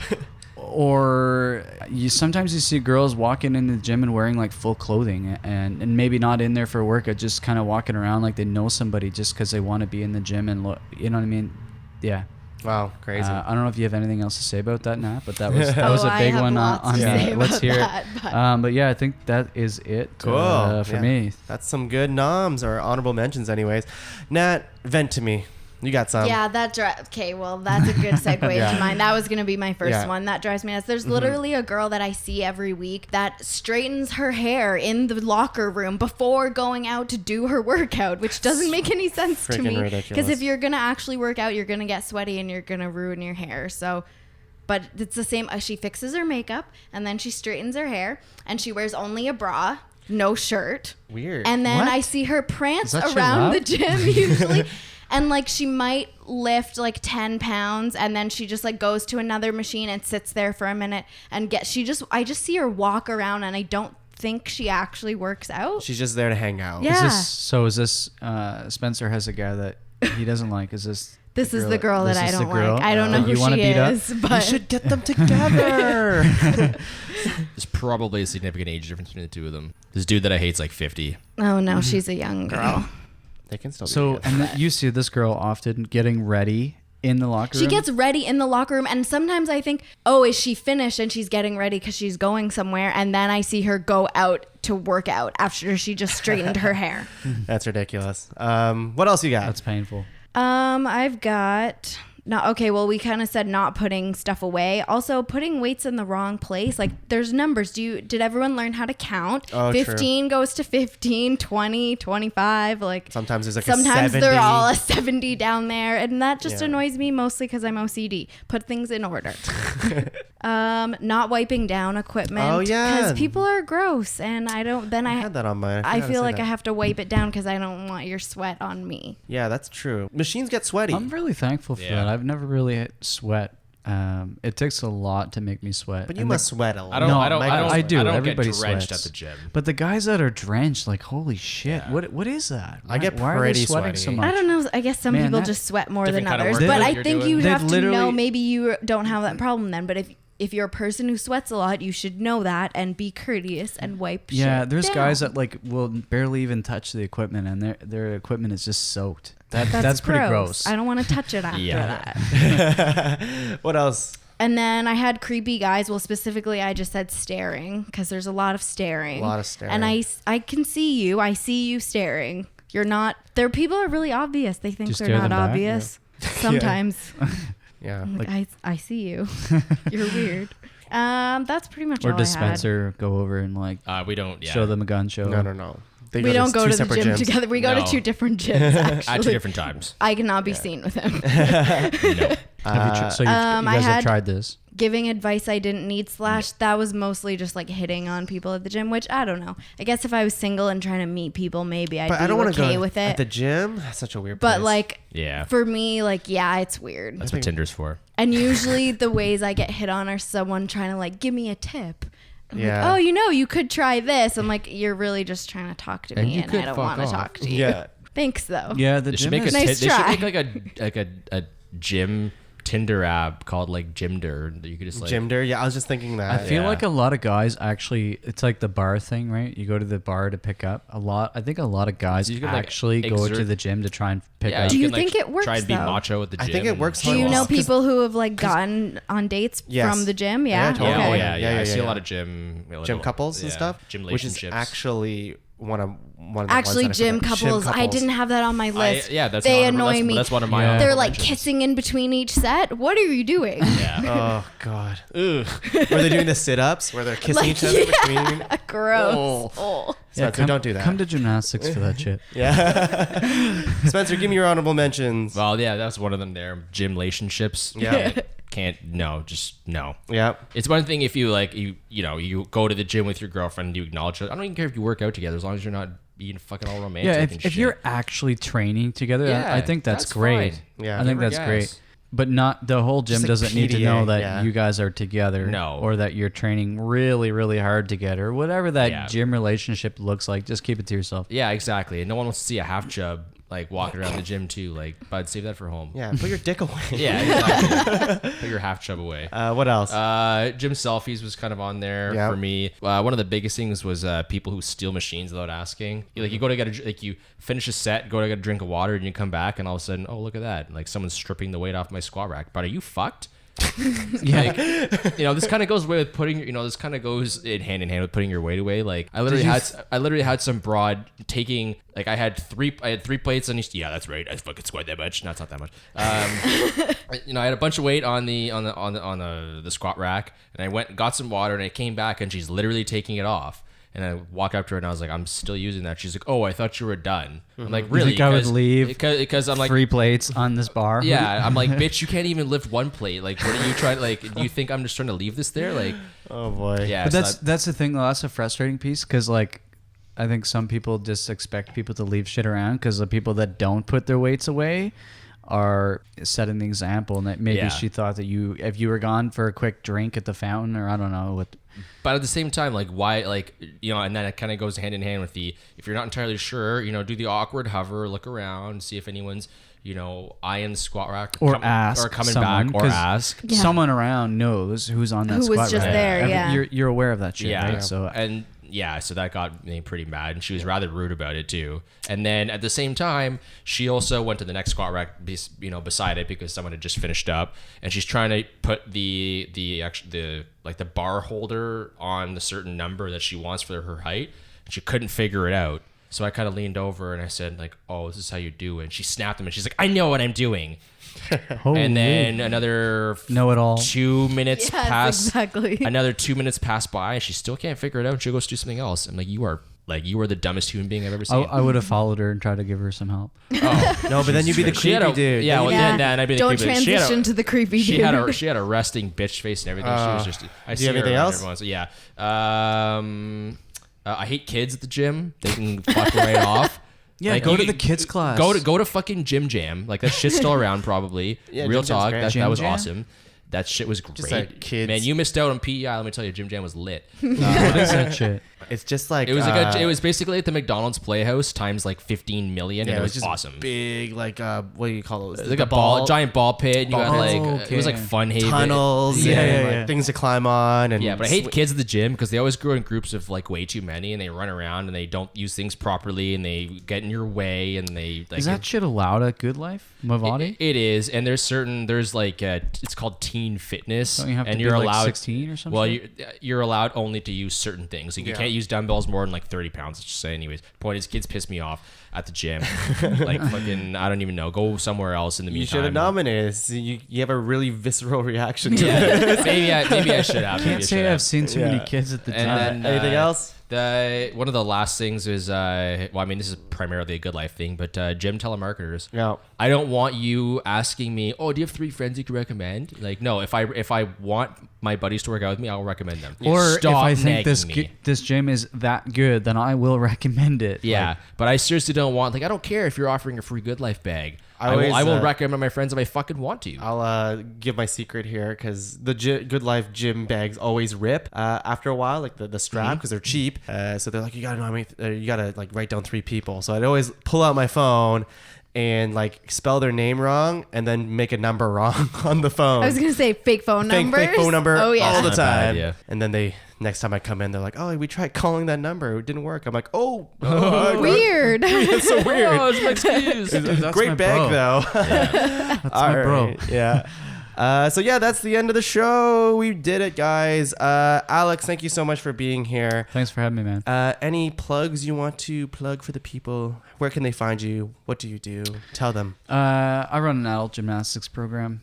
Or sometimes you see girls walking in the gym and wearing like full clothing and maybe not in there for work, just kind of walking around like they know somebody just because they want to be in the gym and look. You know what I mean? Yeah. Wow, crazy. I don't know if you have anything else to say about that, Nat, but that was a I big have one lots on to say me. Let's about hear that, it. But yeah, I think that is it Cool. for Yeah. me. That's some good noms or honorable mentions anyways. Nat, vent to me. You got some. Yeah, okay, well, that's a good segue Yeah. to mine. That was going to be my first Yeah. one. That drives me nuts. There's literally a girl that I see every week that straightens her hair in the locker room before going out to do her workout, which doesn't make any sense to Freaking me. ridiculous. Because if you're going to actually work out, you're going to get sweaty and you're going to ruin your hair. So, but it's the same. She fixes her makeup and then she straightens her hair and she wears only a bra, no shirt. Weird. And then What? I see her prance Is that shit around loud? the gym usually. And like she might lift like 10 pounds and then she just like goes to another machine and sits there for a minute and I just see her walk around and I don't think she actually works out. She's just there to hang out. Yeah. Is this Spencer has a guy that he doesn't like? Is this Is the girl that this I is the don't girl like. I don't know that who you wanna she beat up? is, You but should get them together. There's probably a significant age difference between the two of them. This dude that I hate's like 50. oh no, she's a young girl. They can still be So, together. and you see this girl often getting ready in the locker room. She gets ready in the locker room, and sometimes I think, oh, is she finished and she's getting ready because she's going somewhere, and then I see her go out to work out after she just straightened her hair. That's ridiculous. What else you got? That's painful. I've got we kind of said not putting stuff away. Also, putting weights in the wrong place. Like, there's numbers. Did everyone learn how to count? Oh, true. 15 goes to 15, 20, 25. Like, Sometimes there's like a sometimes 70. they're all a 70 down there, and that just Yeah. annoys me mostly because I'm OCD. Put things in order. Not wiping down equipment. Oh, yeah. Because people are gross, and I don't. Then I I had that on my. I forgot to feel say like that. I have to wipe it down because I don't want your sweat on me. Yeah, that's true. Machines get sweaty. I'm really thankful for Yeah. that. I've never really sweat. It takes a lot to make me sweat. but you And must sweat a lot. I don't. No, I don't. my I don't. God, I do. I don't Everybody get drenched sweats. at the gym. But the guys that are drenched, like, holy shit, Yeah. what is that? I get why are they pretty sweating sweaty. so much? I don't know. I guess some Man, people that- just sweat more Different than kind of others. work But that I you're think doing. you They've have to know. literally- Maybe you don't have that problem then. But if you're a person who sweats a lot, you should know that and be courteous and wipe. Yeah, shit there's down. guys that like will barely even touch the equipment, and their equipment is just soaked. That's pretty gross. I don't want to touch it after Yeah. that. What else? And then I had creepy guys. Well, specifically, I just said staring because there's a lot of staring. A lot of staring. And I can see you. I see you staring. You're not. There, people are really obvious. They think Do you they're stare not them back? obvious. Sometimes. Yeah. I'm like, I see you. You're weird. That's pretty much Or all does I had. Spencer go over and like We don't. Yeah. show them a gun show? No. They We don't go two to the separate gym gyms. together. We go No. to two different gyms. At Actually, two different times. I cannot be seen with him. No. Have you so you I guys have had- tried this? Giving advice I didn't need / that was mostly just like hitting on people at the gym, which I don't know. I guess if I was single and trying to meet people, maybe I'd But be I don't want to okay go with at it. the gym. That's such a weird But place. like Yeah. for me, like yeah, it's weird. That's what Tinder's for. And usually the ways I get hit on are someone trying to like give me a tip. I'm Yeah. like, oh, you could try this. I'm like, you're really just trying to talk to And me, you and could I don't fuck want to off. talk to you. yeah. Thanks though. Yeah, the They should gym make is. Nice they should try. make like a gym Tinder app called like Gymder that you could just like. Gymder. Yeah, I was just thinking that. I feel Yeah. like a lot of guys actually, it's like the bar thing, right? You go to the bar to pick up. I think a lot of guys You can, like, actually go to exert- the gym to try and pick Yeah, up. Do you can, like, think it works, Try and be though? macho at the I gym. think it and works Do you Well, know 'cause- people who have like gotten on dates Yes. from the gym? Yeah. Yeah, totally. Yeah, Okay. oh yeah, Yeah, I yeah, see yeah. a lot of gym Gym couples and stuff, Gym which is relationships. actually one of the Actually, ones that I gym forgot. couples. I didn't have that on my list. Yeah, that's they one of- annoy that's- me. That's one of my. Yeah. honorable They're like mentions. kissing in between each set. What are you doing? Yeah. Oh god. Ugh. Were they doing the sit-ups where they're kissing each other between? Gross. Oh. Spencer, don't do that. Come to gymnastics for that shit. Yeah. Spencer, give me your honorable mentions. Well, yeah, that's one of them. There, gym relationships. Yeah. Can't. No, just no. Yeah. It's one thing if you like you go to the gym with your girlfriend and you acknowledge it. I don't even care if you work out together as long as you're not being fucking all romantic. Yeah, and if shit. you're actually training together, Yeah, I think that's, that's great. fine. Yeah. I think Give her that's gas. great. But not the whole gym Just like doesn't need to PDA, know that yeah. you guys are together, No. or that you're training really, really hard together. Whatever that Yeah. gym relationship looks like, just keep it to yourself. Yeah, exactly. And no one wants to see a half chub like walking around the gym too. Like, bud, save that for home. Yeah. Put your dick away. Yeah, exactly. Put your half chub away. What else? Gym selfies was kind of on there Yeah. for me. One of the biggest things was people who steal machines without asking. You go to get you finish a set, go to get a drink of water, and you come back, and all of a sudden, oh look at that! Like someone's stripping the weight off my squat rack. But are you fucked? Like, this kind of goes away with putting. This kind of goes in hand with putting your weight away. Like I literally had some broad taking. Like I had three plates on each. Yeah, that's right. I fucking squat that much. No, it's not that much. I had a bunch of weight on the squat rack, and I went and got some water, and I came back, and she's literally taking it off. And I walk up to her and I was like, I'm still using that. She's like, oh, I thought you were done. I'm like, really? You think I would leave Because I'm like, 3 plates on this bar? yeah. I'm like, bitch, you can't even lift one plate. Like, what are you trying? Like, do you think I'm just trying to leave this there? Like, oh boy. yeah. But so that's the thing, though. That's a frustrating piece, because like I think some people just expect people to leave shit around, because the people that don't put their weights away are setting the example, and that maybe Yeah. she thought that if you were gone for a quick drink at the fountain, or I don't know what. But at the same time, like, why, like, you know, and then it kind of goes hand in hand with if you're not entirely sure, you know, do the awkward hover, look around, see if anyone's, you know, eyeing the squat rack Or ask or coming someone, back, or 'cause ask. Yeah. Someone around knows who's on that Who was squat just rack. there, yeah. You're aware of that shit, Yeah. right? So So that got me pretty mad, and she was rather rude about it too. And then at the same time, she also went to the next squat rack, you know, beside it, because someone had just finished up, and she's trying to put the bar holder on the certain number that she wants for her height, and she couldn't figure it out. So I kind of leaned over and I said, like, "Oh, this is how you do it." And she snapped him, and she's like, "I know what I'm doing." And then another know it all. 2 minutes Yes, pass. exactly. Another 2 minutes pass by, and she still can't figure it out. And she goes to do something else. I'm like, you are the dumbest human being I've ever seen. I would have followed her and tried to give her some help. No, but then you'd be the She had creepy a- dude. yeah, well, Yeah. then I'd be the Don't creepy dude. She had a- transition to the creepy She dude. had a resting bitch face and everything. She was just. I Do see you have her anything around else? every once- Yeah. I hate kids at the gym. They can fuck right off. Yeah, Like, go you to can- the kids class. Go to fucking Gym Jam. Like, that shit's still around probably. Yeah, Real Gym Jam's talk. great. That Gym was Jam? awesome. That shit was great. Just like kids. Man, you missed out on PEI. Let me tell you, Gym Jam was lit. What is that shit? It's just like It was it was basically at the McDonald's Playhouse times like 15 million, and it was just awesome. big, like what do you call those? Like a giant ball pit. And you got Ball like pit. it was like fun haven. tunnels, Yeah, and like, things to climb on, and Yeah, but I hate kids at the gym because they always grow in groups of like way too many, and they run around and they don't use things properly, and they get in your way, and they like. Is that shit allowed at Good Life? Mavati? It is, and there's like it's called teen fitness, Don't you have and to you're be like allowed 16 or something? Well, you're allowed only to use certain things. Like, you Yeah. can't use dumbbells more than like 30 pounds. Let's just say, anyways. Point is, kids piss me off at the gym. Like, fucking, I don't even know. Go somewhere else in the you meantime. should have nominated. You have a really visceral reaction to it. Yeah, maybe I should have. Maybe I Can't should say have. I've seen too many Yeah. kids at the gym. And then Anything else? One of the last things is well, I mean, this is primarily a Good Life thing, but gym telemarketers. No. I don't want you asking me, "Oh, do you have 3 friends you can recommend?" Like, no. If I want my buddies to work out with me, I'll recommend them. Or if Stop I think nagging me. this gym is that good, then I will recommend it. Yeah, Like, but I seriously don't want, like, I don't care if you're offering a free Good Life bag. I I will always, recommend my friends if I fucking want to. I'll give my secret here because the Good Life gym bags always rip after a while, like the strap, because they're cheap. So they're like, you gotta know how many, you gotta like write down 3 people. So I'd always pull out my phone and like spell their name wrong and then make a number wrong on the phone. I was gonna say fake phone numbers. Fake phone number Oh yeah. all the Not a bad time. idea. And then next time I come in, they're like, "Oh, we tried calling that number. It didn't work." I'm like, "Oh, Weird. it's so weird." Oh, it's my excuse. That's my Great bag bro. though. That's All my bro. right, yeah. So yeah, that's the end of the show. We did it, guys. Alex, thank you so much for being here. Thanks for having me, man. Any plugs you want to plug for the people? Where can they find you? What do you do? Tell them. I run an adult gymnastics program.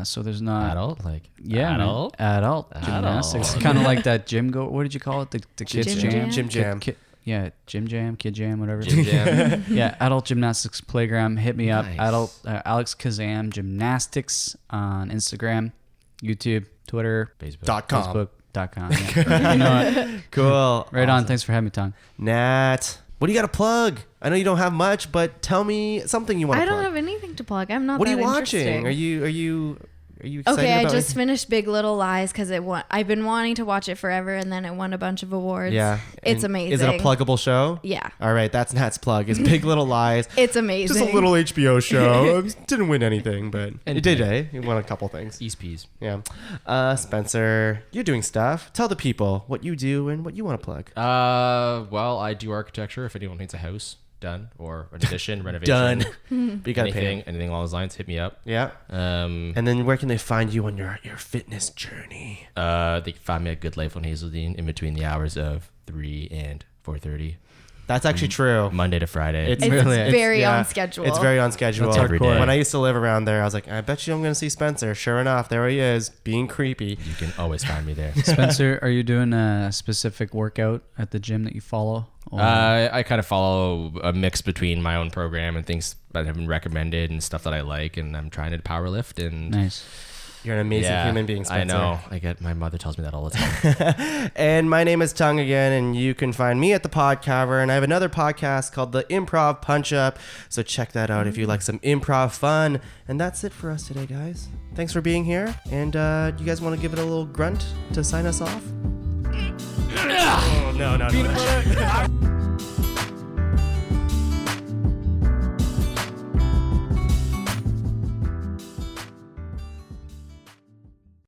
So there's not Adult, like, Yeah, man. adult. Adult gymnastics. Kind of like that gym what did you call it? The kids Gym jam. Gym jam. Yeah, gym jam, kid jam, whatever. Gym jam. Yeah, adult gymnastics playground. Hit me up. Nice. Adult Alex Kazam Gymnastics on Instagram, YouTube, Twitter, .com. Facebook.com. Yeah. You know what? Cool. Right on. Thanks for having me, Tong. Nat, what do you got to plug? I know you don't have much, but tell me something you want to I plug. don't have anything to plug. I'm not. What are that you watching? interesting. Are you excited Okay, I about just it? finished Big Little Lies because I've been wanting to watch it forever, and then it won a bunch of awards. Yeah. It's And amazing. Is it a pluggable show? Yeah, All right, that's Nat's plug. It's Big Little Lies. it's amazing. Just a little HBO show. Didn't win anything, but it did, eh? It won a couple things. East peas. Yeah. Spencer, you're doing stuff. Tell the people what you do and what you want to plug. Well, I do architecture. If anyone needs a house done or an addition, renovation, Done. But you got to pay. anything along those lines, hit me up. Yeah. And then where can they find you on your fitness journey? They can find me at Good Life on Hazeldean in between the hours of 3 and 4:30, That's actually true. Monday to Friday. It's really very yeah, on schedule. It's very on schedule. That's every day. When I used to live around there, I was like, I bet you I'm going to see Spencer. Sure enough, there he is, being creepy. You can always find me there. Spencer, are you doing a specific workout at the gym that you follow? Or- I kind of follow a mix between my own program and things that have been recommended and stuff that I like, and I'm trying to power lift and nice. You're an amazing human being, Spencer. I know. My mother tells me that all the time. And my name is Tung again, and you can find me at the Pod Cavern. And I have another podcast called the Improv Punch Up, so check that out if you like some improv fun. And that's it for us today, guys. Thanks for being here. And you guys want to give it a little grunt to sign us off? Oh, no.